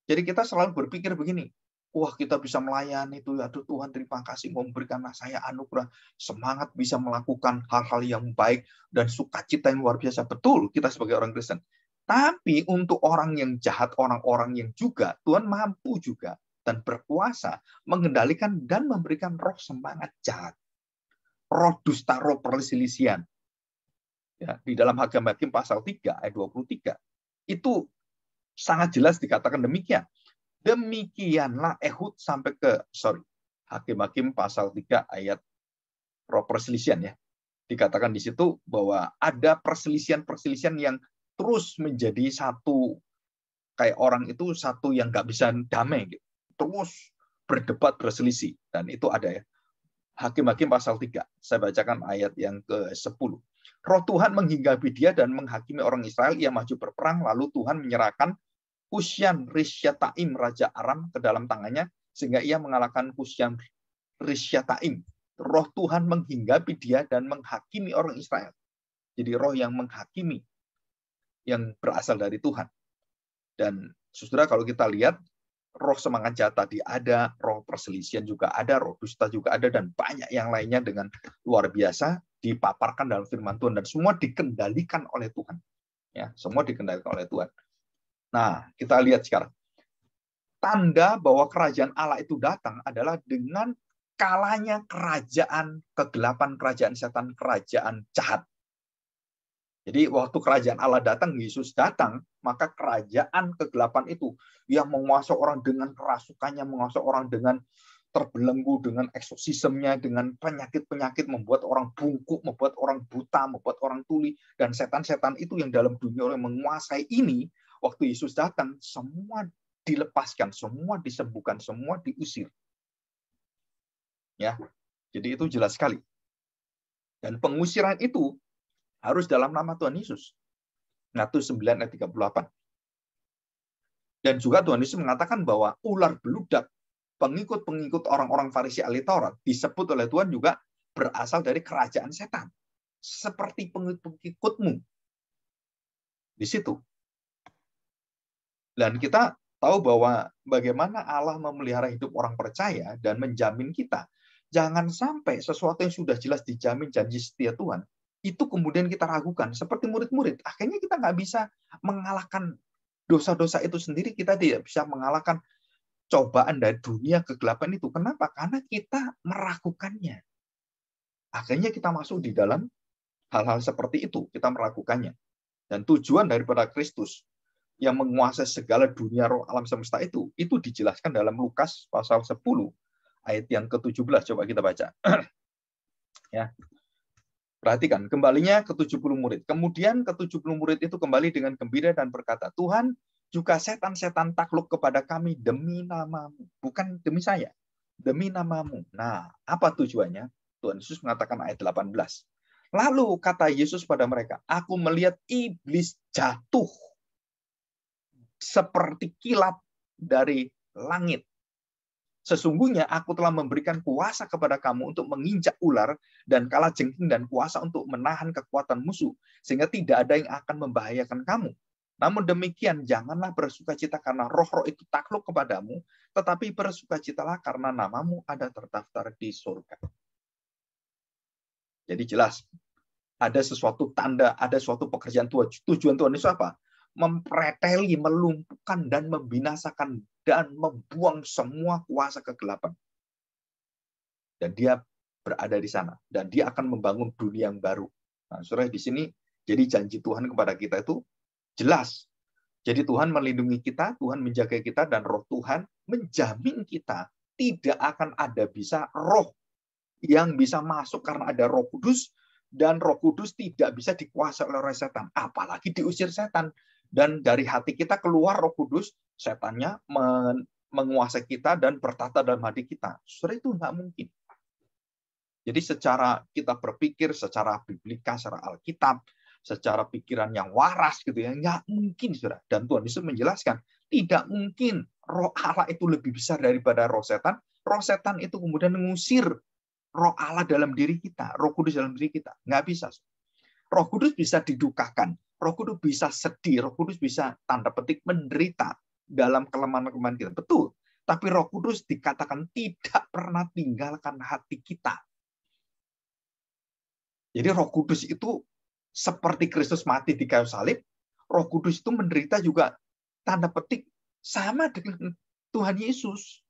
Jadi kita selalu berpikir begini, wah kita bisa melayani itu, aduh Tuhan terima kasih memberikan saya anugerah, semangat bisa melakukan hal-hal yang baik dan sukacita yang luar biasa. Betul, kita sebagai orang Kristen. Tapi untuk orang yang jahat, orang-orang yang juga, Tuhan mampu juga dan berkuasa mengendalikan dan memberikan roh semangat jahat. Roh dusta, roh perselisihan. Ya, di dalam Hakim-Hakim pasal 3 ayat 23 itu sangat jelas dikatakan demikian. Demikianlah Ehud sampai ke Hakim-Hakim pasal 3 ayat roh perselisihan ya. Dikatakan di situ bahwa ada perselisihan-perselisihan yang terus menjadi satu, kayak orang itu satu yang nggak bisa damai gitu. Terus berdebat, berselisih, dan itu ada ya. Hakim-Hakim pasal 3. Saya bacakan ayat yang ke-10. Roh Tuhan menghinggapi dia dan menghakimi orang Israel. Ia maju berperang, lalu Tuhan menyerahkan Kusyan Rishyataim, Raja Aram, ke dalam tangannya, sehingga ia mengalahkan Kusyan Rishyataim. Roh Tuhan menghinggapi dia dan menghakimi orang Israel. Jadi roh yang menghakimi, yang berasal dari Tuhan. Dan saudara, kalau kita lihat, roh semangat jahat tadi ada, roh perselisihan juga ada, roh dusta juga ada, dan banyak yang lainnya dengan luar biasa dipaparkan dalam firman Tuhan, dan semua dikendalikan oleh Tuhan. Ya, semua dikendalikan oleh Tuhan. Nah, kita lihat sekarang. Tanda bahwa kerajaan Allah itu datang adalah dengan kalahnya kerajaan kegelapan, kerajaan setan, kerajaan jahat. Jadi waktu kerajaan Allah datang, Yesus datang, maka kerajaan kegelapan itu yang menguasai orang dengan kerasukannya, menguasai orang dengan terbelenggu, dengan eksorsismnya, dengan penyakit-penyakit, membuat orang bungkuk, membuat orang buta, membuat orang tuli, dan setan-setan itu yang dalam dunia orang menguasai ini, waktu Yesus datang, semua dilepaskan, semua disembuhkan, semua diusir. Ya, jadi itu jelas sekali. Dan pengusiran itu harus dalam nama Tuhan Yesus. Matius 9 ayat 38. Dan juga Tuhan Yesus mengatakan bahwa ular beludak, pengikut-pengikut orang-orang Farisi ahli Taurat, disebut oleh Tuhan juga berasal dari kerajaan setan. Seperti pengikut-pengikutmu. Di situ. Dan kita tahu bahwa bagaimana Allah memelihara hidup orang percaya dan menjamin kita. Jangan sampai sesuatu yang sudah jelas dijamin janji setia Tuhan, itu kemudian kita ragukan. Seperti murid-murid, akhirnya kita nggak bisa mengalahkan dosa-dosa itu sendiri, kita tidak bisa mengalahkan cobaan dari dunia kegelapan itu. Kenapa? Karena kita meragukannya. Akhirnya kita masuk di dalam hal-hal seperti itu, kita meragukannya. Dan tujuan daripada Kristus yang menguasai segala dunia roh alam semesta itu dijelaskan dalam Lukas pasal 10 ayat yang ke-17. Coba kita baca. Ya. Perhatikan, kembalinya ke-70 murid. Kemudian ke-70 murid itu kembali dengan gembira dan berkata, Tuhan, juga setan-setan takluk kepada kami demi namamu. Bukan demi saya, demi namamu. Nah, apa tujuannya? Tuhan Yesus mengatakan ayat 18. Lalu kata Yesus pada mereka, aku melihat iblis jatuh seperti kilat dari langit. Sesungguhnya aku telah memberikan kuasa kepada kamu untuk menginjak ular dan kalajengking dan kuasa untuk menahan kekuatan musuh, sehingga tidak ada yang akan membahayakan kamu. Namun demikian, janganlah bersukacita karena roh-roh itu takluk kepadamu, tetapi bersukacitalah karena namamu ada terdaftar di surga. Jadi jelas, ada sesuatu tanda, ada suatu pekerjaan Tuhan. Tujuan Tuhan itu apa? Mempreteli, melumpuhkan, dan membinasakan, dan membuang semua kuasa kegelapan. Dan dia berada di sana. Dan dia akan membangun dunia yang baru. Nah, saudara, di sini, jadi janji Tuhan kepada kita itu jelas. Jadi Tuhan melindungi kita, Tuhan menjaga kita, dan roh Tuhan menjamin kita tidak akan ada bisa roh yang bisa masuk karena ada Roh Kudus, dan Roh Kudus tidak bisa dikuasai oleh setan. Apalagi diusir setan. dan dari hati kita keluar Roh Kudus, setannya menguasai kita dan bertata dalam hati kita. Saudara, itu nggak mungkin. Jadi secara kita berpikir, secara biblika, secara Alkitab, secara pikiran yang waras gitu ya, nggak mungkin, saudara. Dan Tuhan Yesus menjelaskan, tidak mungkin Roh Allah itu lebih besar daripada roh setan. Roh setan itu kemudian mengusir Roh Allah dalam diri kita, Roh Kudus dalam diri kita. Nggak bisa. Roh Kudus bisa didukakan, Roh Kudus bisa sedih, Roh Kudus bisa tanda petik menderita dalam kelemahan-kelemahan kita. Betul. Tapi Roh Kudus dikatakan tidak pernah tinggalkan hati kita. Jadi Roh Kudus itu seperti Kristus mati di kayu salib, Roh Kudus itu menderita juga tanda petik sama dengan Tuhan Yesus.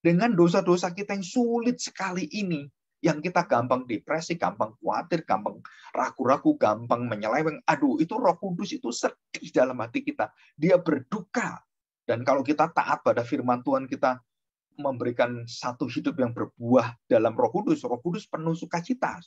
Dengan dosa-dosa kita yang sulit sekali ini, yang kita gampang depresi, gampang khawatir, gampang ragu-ragu, gampang menyeleweng. Aduh, itu Roh Kudus itu sedih dalam hati kita. Dia berduka. Dan kalau kita taat pada firman Tuhan, kita memberikan satu hidup yang berbuah dalam Roh Kudus penuh sukacita.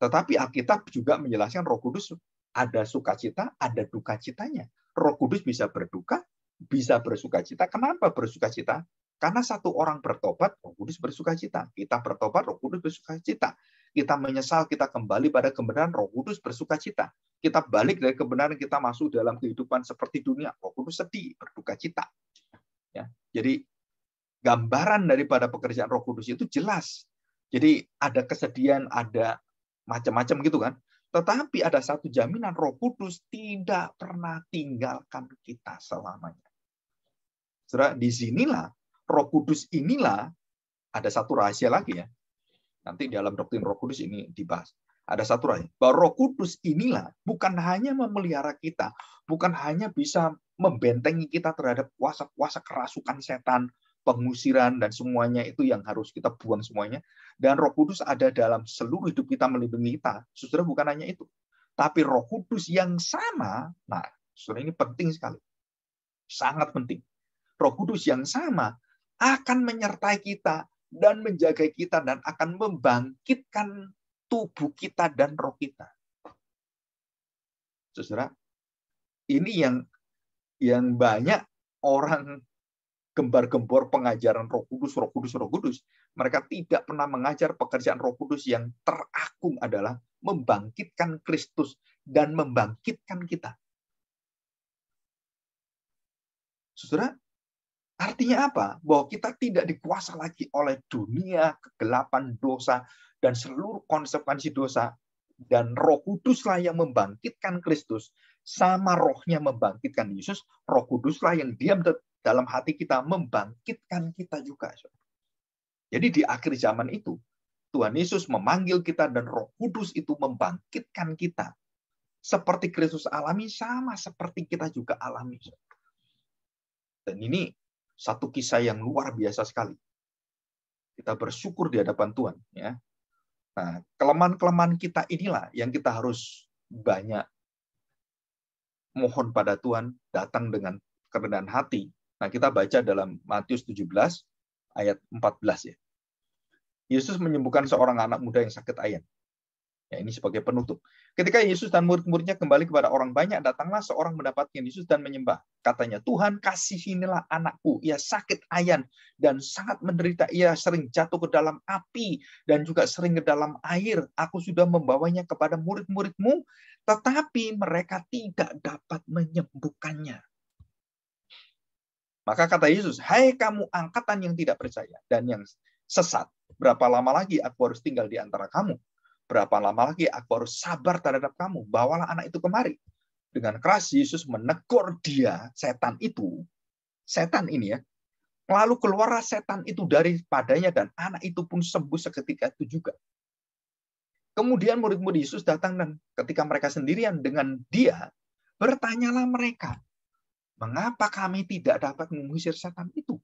Tetapi Alkitab juga menjelaskan Roh Kudus ada sukacita, ada duka citanya. Roh Kudus bisa berduka, bisa bersukacita. Kenapa bersukacita? Karena satu orang bertobat, Roh Kudus bersukacita. Kita bertobat, Roh Kudus bersukacita. Kita menyesal, kita kembali pada kebenaran, Roh Kudus bersukacita. Kita balik dari kebenaran, kita masuk dalam kehidupan seperti dunia, Roh Kudus sedih, berdukacita. Ya, jadi gambaran daripada pekerjaan Roh Kudus itu jelas. Jadi ada kesedihan, ada macam-macam gitu kan. Tetapi ada satu jaminan, Roh Kudus tidak pernah tinggalkan kita selamanya. Saudara, disinilah Roh Kudus inilah, ada satu rahasia lagi ya. Nanti dalam doktrin Roh Kudus ini dibahas. Ada satu rahasia. Bahwa Roh Kudus inilah bukan hanya memelihara kita, bukan hanya bisa membentengi kita terhadap kuasa-kuasa kerasukan setan, pengusiran, dan semuanya itu yang harus kita buang semuanya. Dan Roh Kudus ada dalam seluruh hidup kita, melindungi kita. Saudara, bukan hanya itu. Tapi Roh Kudus yang sama, nah, saudara, ini penting sekali. Sangat penting. Roh Kudus yang sama akan menyertai kita dan menjaga kita dan akan membangkitkan tubuh kita dan roh kita. Saudara, ini yang banyak orang gembar-gembor pengajaran Roh Kudus, Roh Kudus, Roh Kudus. Mereka tidak pernah mengajar pekerjaan Roh Kudus yang teragung adalah membangkitkan Kristus dan membangkitkan kita. Saudara, artinya apa? Bahwa kita tidak dikuasa lagi oleh dunia, kegelapan, dosa, dan seluruh konsekuensi dosa. Dan Roh Kuduslah yang membangkitkan Kristus, sama rohnya membangkitkan Yesus, Roh Kuduslah yang diam dalam hati kita, membangkitkan kita juga. Jadi di akhir zaman itu, Tuhan Yesus memanggil kita dan Roh Kudus itu membangkitkan kita. Seperti Kristus alami, sama seperti kita juga alami. Dan ini satu kisah yang luar biasa sekali. Kita bersyukur di hadapan Tuhan. Ya. Nah, kelemahan-kelemahan kita inilah yang kita harus banyak mohon pada Tuhan, datang dengan kerendahan hati. Nah, kita baca dalam Matius 17 ayat 14 ya. Yesus menyembuhkan seorang anak muda yang sakit ayan. Ya, ini sebagai penutup. Ketika Yesus dan murid-muridnya kembali kepada orang banyak, datanglah seorang mendapatkan Yesus dan menyembah. Katanya, Tuhan, kasihinilah anakku. Ia sakit ayan dan sangat menderita. Ia sering jatuh ke dalam api dan juga sering ke dalam air. Aku sudah membawanya kepada murid-muridmu, tetapi mereka tidak dapat menyembuhkannya. Maka kata Yesus, hai kamu angkatan yang tidak percaya dan yang sesat, berapa lama lagi aku harus tinggal di antara kamu? Berapa lama lagi aku harus sabar terhadap kamu? Bawalah anak itu kemari. Dengan keras Yesus menegur dia, setan ini ya. Lalu keluarlah setan itu daripadanya dan anak itu pun sembuh seketika itu juga. Kemudian murid-murid Yesus datang dan ketika mereka sendirian dengan dia, bertanyalah mereka, mengapa kami tidak dapat mengusir setan itu?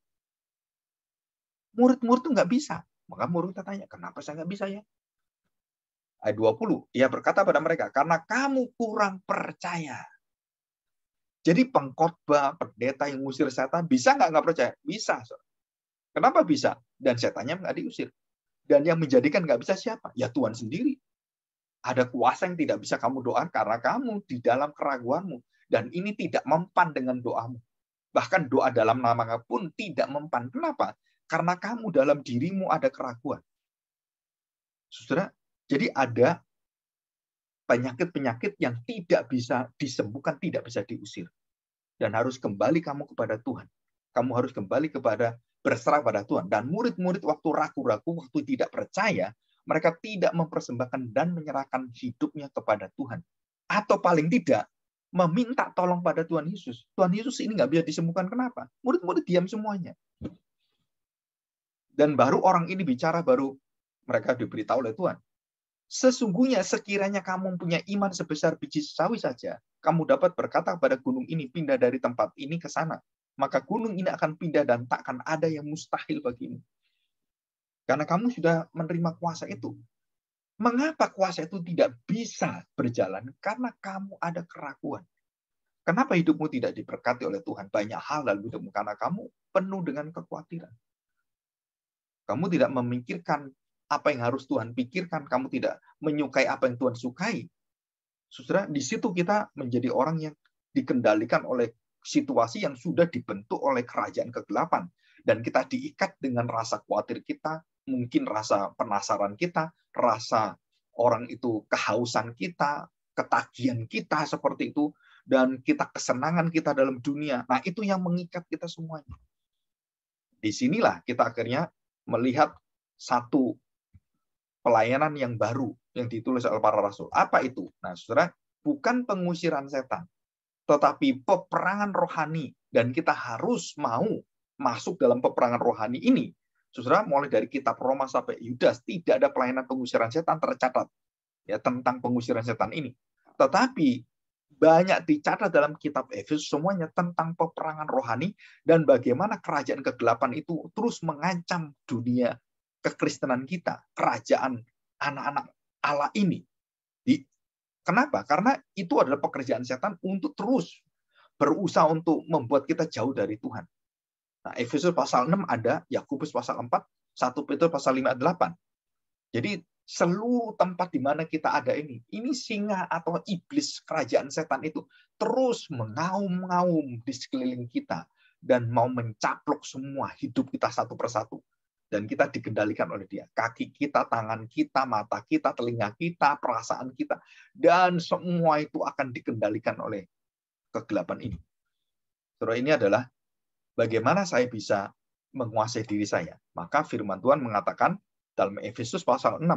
Murid-murid itu nggak bisa. Maka murid tanya, kenapa saya nggak bisa ya? Ayat 20, ia berkata pada mereka, karena kamu kurang percaya. Jadi pengkhotbah, pendeta yang ngusir setan, bisa nggak percaya? Bisa. Kenapa bisa? Dan setannya nggak diusir. Dan yang menjadikan nggak bisa siapa? Ya Tuhan sendiri. Ada kuasa yang tidak bisa kamu doakan karena kamu di dalam keraguanmu. Dan ini tidak mempan dengan doamu. Bahkan doa dalam nama pun tidak mempan. Kenapa? Karena kamu dalam dirimu ada keraguan. Saudara, jadi ada penyakit-penyakit yang tidak bisa disembuhkan, tidak bisa diusir. Dan harus kembali kamu kepada Tuhan. Kamu harus kembali kepada berserah pada Tuhan. Dan murid-murid waktu ragu-ragu, waktu tidak percaya, mereka tidak mempersembahkan dan menyerahkan hidupnya kepada Tuhan. Atau paling tidak, meminta tolong pada Tuhan Yesus. Tuhan Yesus ini nggak bisa disembuhkan. Kenapa? Murid-murid diam semuanya. Dan baru orang ini bicara, baru mereka diberitahu oleh Tuhan. Sesungguhnya sekiranya kamu punya iman sebesar biji sawi saja, kamu dapat berkata kepada gunung ini, pindah dari tempat ini ke sana. Maka gunung ini akan pindah dan takkan ada yang mustahil bagimu. Karena kamu sudah menerima kuasa itu. Mengapa kuasa itu tidak bisa berjalan? Karena kamu ada keraguan. Kenapa hidupmu tidak diberkati oleh Tuhan? Banyak hal dalam hidupmu. Karena kamu penuh dengan kekhawatiran. Kamu tidak memikirkan apa yang harus Tuhan pikirkan, kamu tidak menyukai apa yang Tuhan sukai. Saudara, di situ kita menjadi orang yang dikendalikan oleh situasi yang sudah dibentuk oleh kerajaan kegelapan. Dan kita diikat dengan rasa khawatir kita, mungkin rasa penasaran kita, rasa orang itu kehausan kita, ketagihan kita seperti itu, dan kita kesenangan kita dalam dunia. Nah, itu yang mengikat kita semuanya. Disinilah kita akhirnya melihat satu pelayanan yang baru yang ditulis oleh para rasul. Apa itu? Nah, saudara, bukan pengusiran setan, tetapi peperangan rohani. Dan kita harus mau masuk dalam peperangan rohani ini. Saudara, mulai dari kitab Roma sampai Yudas, tidak ada pelayanan pengusiran setan tercatat ya tentang pengusiran setan ini. Tetapi banyak dicatat dalam kitab Efesus semuanya tentang peperangan rohani dan bagaimana kerajaan kegelapan itu terus mengancam dunia kekristenan kita, kerajaan anak-anak Allah ini. Kenapa? Karena itu adalah pekerjaan setan untuk terus berusaha untuk membuat kita jauh dari Tuhan. Nah, Efesus pasal 6 ada, Yakobus pasal 4, 1 Petrus pasal 5 8. Jadi seluruh tempat di mana kita ada ini singa atau iblis kerajaan setan itu terus mengaum-ngaum di sekeliling kita dan mau mencaplok semua hidup kita satu persatu. Dan kita dikendalikan oleh dia. Kaki kita, tangan kita, mata kita, telinga kita, perasaan kita. Dan semua itu akan dikendalikan oleh kegelapan ini. Saudara, ini adalah bagaimana saya bisa menguasai diri saya. Maka firman Tuhan mengatakan dalam Efesus pasal 6,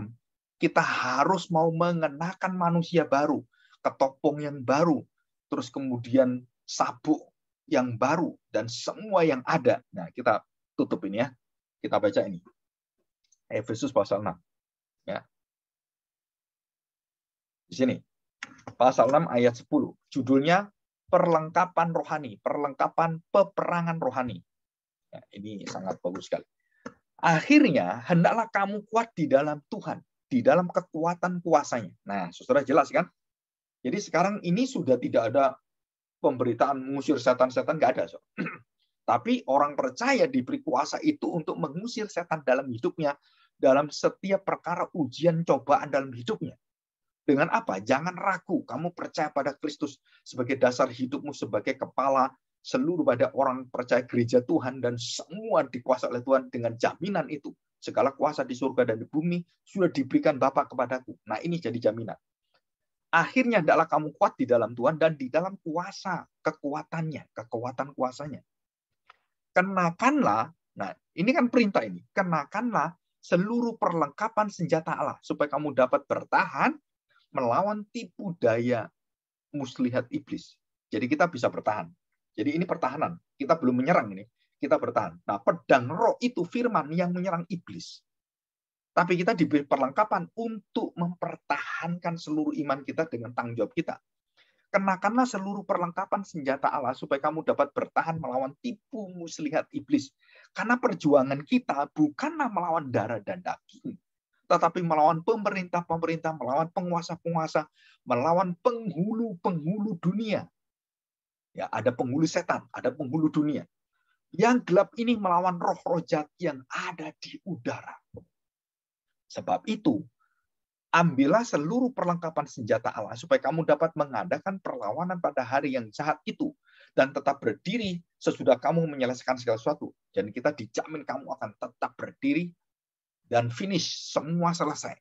kita harus mau mengenakan manusia baru, ketopong yang baru, terus kemudian sabuk yang baru, dan semua yang ada. Nah, kita tutup ini ya. Kita baca ini. Efesus pasal 6. Ya. Di sini. Pasal 6 ayat 10. Judulnya perlengkapan rohani, perlengkapan peperangan rohani. Ya, ini sangat bagus sekali. Akhirnya, hendaklah kamu kuat di dalam Tuhan, di dalam kekuatan kuasanya. Nah, saudara jelas kan? Jadi sekarang ini sudah tidak ada pemberitaan mengusir setan-setan, nggak ada. So. Tapi orang percaya diberi kuasa itu untuk mengusir setan dalam hidupnya, dalam setiap perkara ujian cobaan dalam hidupnya. Dengan apa? Jangan ragu, kamu percaya pada Kristus sebagai dasar hidupmu, sebagai kepala seluruh pada orang percaya gereja Tuhan, dan semua dikuasai oleh Tuhan dengan jaminan itu. Segala kuasa di surga dan di bumi sudah diberikan Bapa kepadaku. Nah, ini jadi jaminan. Akhirnya hendaklah kamu kuat di dalam Tuhan dan di dalam kuasa kekuatannya, kekuatan kuasanya. Kenakanlah, nah ini kan perintah ini, kenakanlah seluruh perlengkapan senjata Allah supaya kamu dapat bertahan melawan tipu daya muslihat iblis. Jadi kita bisa bertahan. Jadi ini pertahanan. Kita belum menyerang ini. Kita bertahan. Nah, pedang roh itu firman yang menyerang iblis. Tapi kita diberi perlengkapan untuk mempertahankan seluruh iman kita dengan tanggung jawab kita. Kenakanlah seluruh perlengkapan senjata Allah supaya kamu dapat bertahan melawan tipu muslihat iblis. Karena perjuangan kita bukanlah melawan darah dan daging, tetapi melawan pemerintah-pemerintah, melawan penguasa-penguasa, melawan penghulu-penghulu dunia. Ya, ada penghulu setan, ada penghulu dunia. Yang gelap ini melawan roh-roh jahat yang ada di udara. Sebab itu, Ambillah seluruh perlengkapan senjata Allah supaya kamu dapat mengadakan perlawanan pada hari yang jahat itu dan tetap berdiri sesudah kamu menyelesaikan segala sesuatu. Dan kita dijamin kamu akan tetap berdiri dan finish, semua selesai.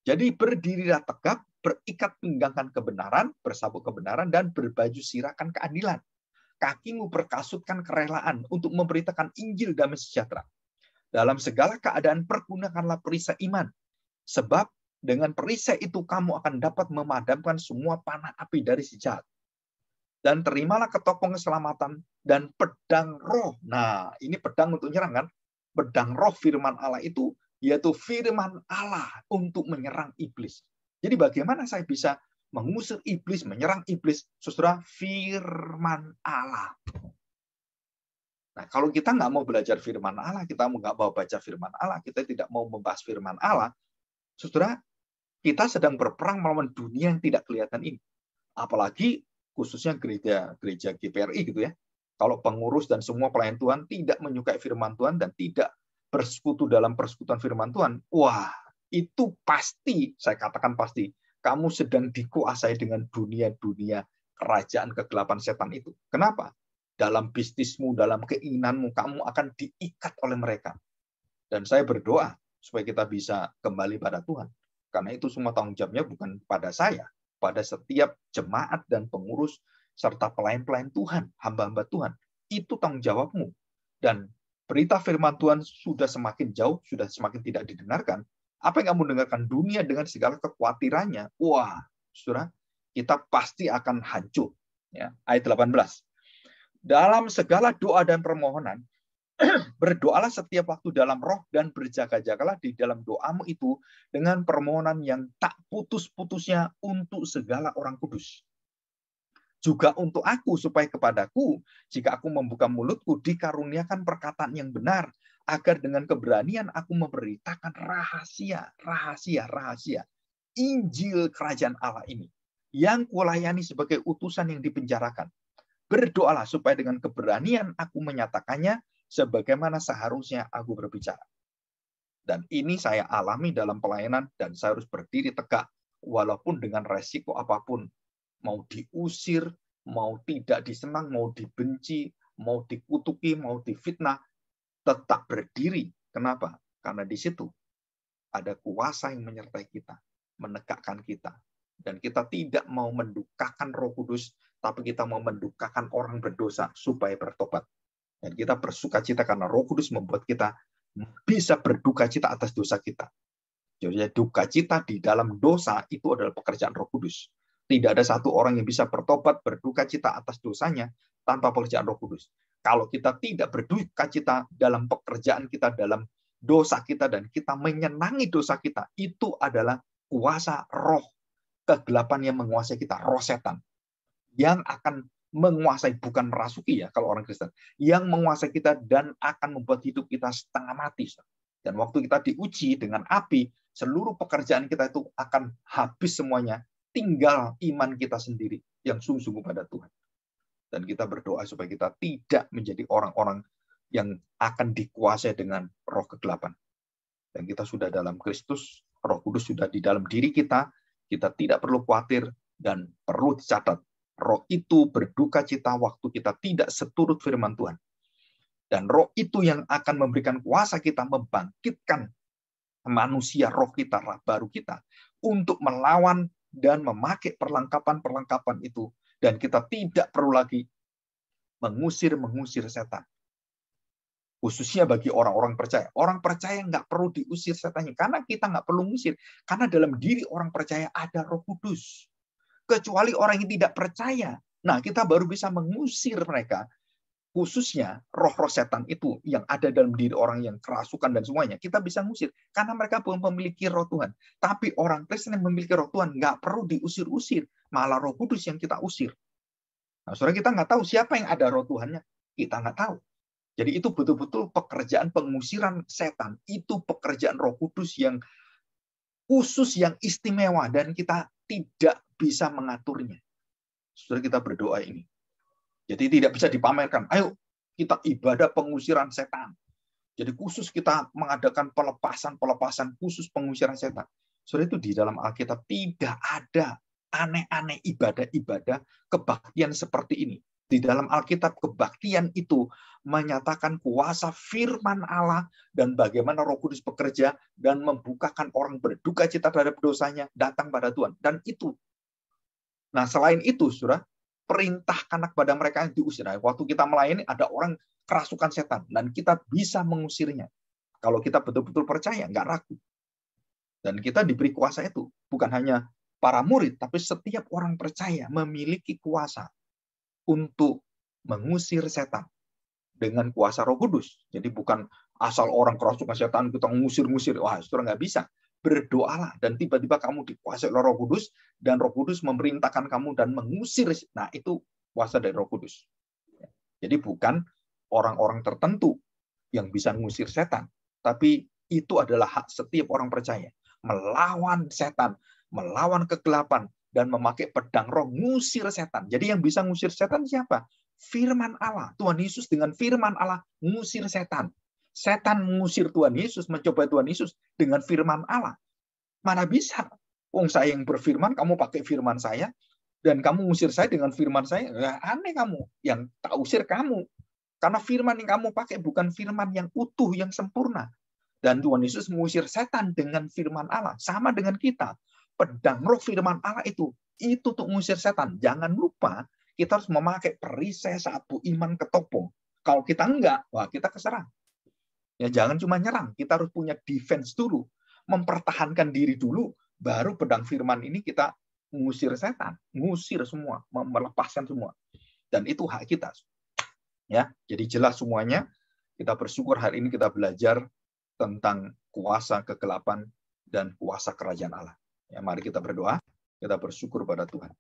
Jadi berdirilah tegap, berikat pinggangkan kebenaran, bersabuk kebenaran, dan berbaju sirahkan keadilan. Kakimu berkasutkan kerelaan untuk memberitakan Injil damai sejahtera. Dalam segala keadaan pergunakanlah perisai iman. Sebab dengan perisai itu kamu akan dapat memadamkan semua panah api dari si jahat. Dan terimalah ketopong keselamatan dan pedang roh. Nah, ini pedang untuk nyerang kan? Pedang roh firman Allah itu, yaitu firman Allah untuk menyerang iblis. Jadi bagaimana saya bisa mengusir iblis, menyerang iblis? Saudara, firman Allah. Nah, kalau kita nggak mau belajar firman Allah, kita nggak mau baca firman Allah, kita tidak mau membahas firman Allah, saudara, kita sedang berperang melawan dunia yang tidak kelihatan ini. Apalagi khususnya gereja GPRI gitu ya. Kalau pengurus dan semua pelayan Tuhan tidak menyukai firman Tuhan dan tidak bersekutu dalam persekutuan firman Tuhan, wah, itu pasti, saya katakan pasti, kamu sedang dikuasai dengan dunia-dunia kerajaan kegelapan setan itu. Kenapa? Dalam bisnismu, dalam keinginanmu, kamu akan diikat oleh mereka. Dan saya berdoa supaya kita bisa kembali pada Tuhan. Karena itu semua tanggung jawabnya bukan pada saya, pada setiap jemaat dan pengurus, serta pelayan-pelayan Tuhan, hamba-hamba Tuhan. Itu tanggung jawabmu. Dan berita firman Tuhan sudah semakin jauh, sudah semakin tidak didengarkan. Apa yang kamu dengarkan? Dunia dengan segala kekhawatirannya. Wah, saudara, kita pasti akan hancur. Ya, ayat 18. Dalam segala doa dan permohonan, berdoalah setiap waktu dalam roh dan berjaga-jagalah di dalam doamu itu dengan permohonan yang tak putus-putusnya untuk segala orang kudus. Juga untuk aku, supaya kepadaku, jika aku membuka mulutku, dikaruniakan perkataan yang benar, agar dengan keberanian aku memberitakan rahasia Injil kerajaan Allah ini, yang kulayani sebagai utusan yang dipenjarakan. Berdoalah supaya dengan keberanian aku menyatakannya, sebagaimana seharusnya aku berbicara. Dan ini saya alami dalam pelayanan, dan saya harus berdiri tegak, walaupun dengan resiko apapun. Mau diusir, mau tidak disenang, mau dibenci, mau dikutuki, mau difitnah, tetap berdiri. Kenapa? Karena di situ ada kuasa yang menyertai kita, menegakkan kita. Dan kita tidak mau mendukakan Roh Kudus, tapi kita mau mendukakan orang berdosa supaya bertobat. Dan kita bersukacita karena Roh Kudus membuat kita bisa berduka cita atas dosa kita. Jadi duka cita di dalam dosa itu adalah pekerjaan Roh Kudus. Tidak ada satu orang yang bisa bertobat, berduka cita atas dosanya tanpa pekerjaan Roh Kudus. Kalau kita tidak berduka cita dalam pekerjaan kita, dalam dosa kita, dan kita menyenangi dosa kita, itu adalah kuasa roh kegelapan yang menguasai kita, roh setan. Yang akan menguasai, bukan merasuki ya kalau orang Kristen, yang menguasai kita dan akan membuat hidup kita setengah mati. Dan waktu kita diuji dengan api, seluruh pekerjaan kita itu akan habis semuanya, tinggal iman kita sendiri yang sungguh-sungguh pada Tuhan. Dan kita berdoa supaya kita tidak menjadi orang-orang yang akan dikuasai dengan roh kegelapan. Dan kita sudah dalam Kristus, Roh Kudus sudah di dalam diri kita tidak perlu khawatir, dan perlu dicatat, roh itu berduka cita waktu kita tidak seturut firman Tuhan. Dan roh itu yang akan memberikan kuasa kita membangkitkan manusia roh kita, roh baru kita, untuk melawan dan memakai perlengkapan-perlengkapan itu. Dan kita tidak perlu lagi mengusir setan. Khususnya bagi orang-orang percaya. Orang percaya nggak perlu diusir setannya. Karena kita nggak perlu mengusir. Karena dalam diri orang percaya ada Roh Kudus. Kecuali orang yang tidak percaya. Nah, kita baru bisa mengusir mereka. Khususnya roh-roh setan itu yang ada dalam diri orang yang kerasukan dan semuanya. Kita bisa mengusir. Karena mereka belum memiliki roh Tuhan. Tapi orang Kristen yang memiliki roh Tuhan nggak perlu diusir-usir. Malah Roh Kudus yang kita usir. Nah, saudara, kita nggak tahu siapa yang ada roh Tuhannya. Kita nggak tahu. Jadi itu betul-betul pekerjaan pengusiran setan. Itu pekerjaan Roh Kudus yang khusus, yang istimewa, dan kita tidak bisa mengaturnya. Saudara, kita berdoa ini. Jadi tidak bisa dipamerkan. Ayo kita ibadah pengusiran setan. Jadi khusus kita mengadakan pelepasan khusus pengusiran setan. Saudara, itu di dalam Alkitab tidak ada aneh-aneh ibadah-ibadah kebaktian seperti ini. Di dalam Alkitab kebaktian itu menyatakan kuasa firman Allah dan bagaimana Roh Kudus bekerja dan membukakan orang berduka cita terhadap dosanya datang pada Tuhan. Dan itu. Nah, selain itu, saudara, perintahkan kepada mereka yang diusir. Waktu kita melayani ada orang kerasukan setan dan kita bisa mengusirnya. Kalau kita betul-betul percaya, nggak ragu. Dan kita diberi kuasa itu. Bukan hanya para murid, tapi setiap orang percaya memiliki kuasa untuk mengusir setan dengan kuasa Roh Kudus. Jadi bukan asal orang kerasukan setan, kita ngusir-ngusir. Wah, saudara nggak bisa. Berdoalah, dan tiba-tiba kamu dikuasai oleh Roh Kudus, dan Roh Kudus memerintahkan kamu dan mengusir. Nah, itu kuasa dari Roh Kudus. Jadi bukan orang-orang tertentu yang bisa mengusir setan, tapi itu adalah hak setiap orang percaya. Melawan setan, melawan kegelapan, dan memakai pedang roh, ngusir setan. Jadi yang bisa ngusir setan siapa? Firman Allah. Tuhan Yesus dengan firman Allah ngusir setan. Setan mengusir Tuhan Yesus, mencoba Tuhan Yesus dengan firman Allah. Mana bisa? Wong saya yang berfirman, kamu pakai firman saya, dan kamu ngusir saya dengan firman saya. Ya, aneh kamu. Yang tak usir kamu. Karena firman yang kamu pakai bukan firman yang utuh, yang sempurna. Dan Tuhan Yesus mengusir setan dengan firman Allah. Sama dengan kita. Pedang roh firman Allah itu untuk mengusir setan. Jangan lupa, kita harus memakai perisai, sapu, iman, ketopong. Kalau kita enggak, wah kita keserang. Ya, jangan cuma nyerang. Kita harus punya defense dulu. Mempertahankan diri dulu. Baru pedang firman ini kita mengusir setan. Mengusir semua. Melepaskan semua. Dan itu hak kita. Ya, jadi jelas semuanya. Kita bersyukur hari ini kita belajar tentang kuasa kegelapan dan kuasa kerajaan Allah. Ya, mari kita berdoa, kita bersyukur pada Tuhan.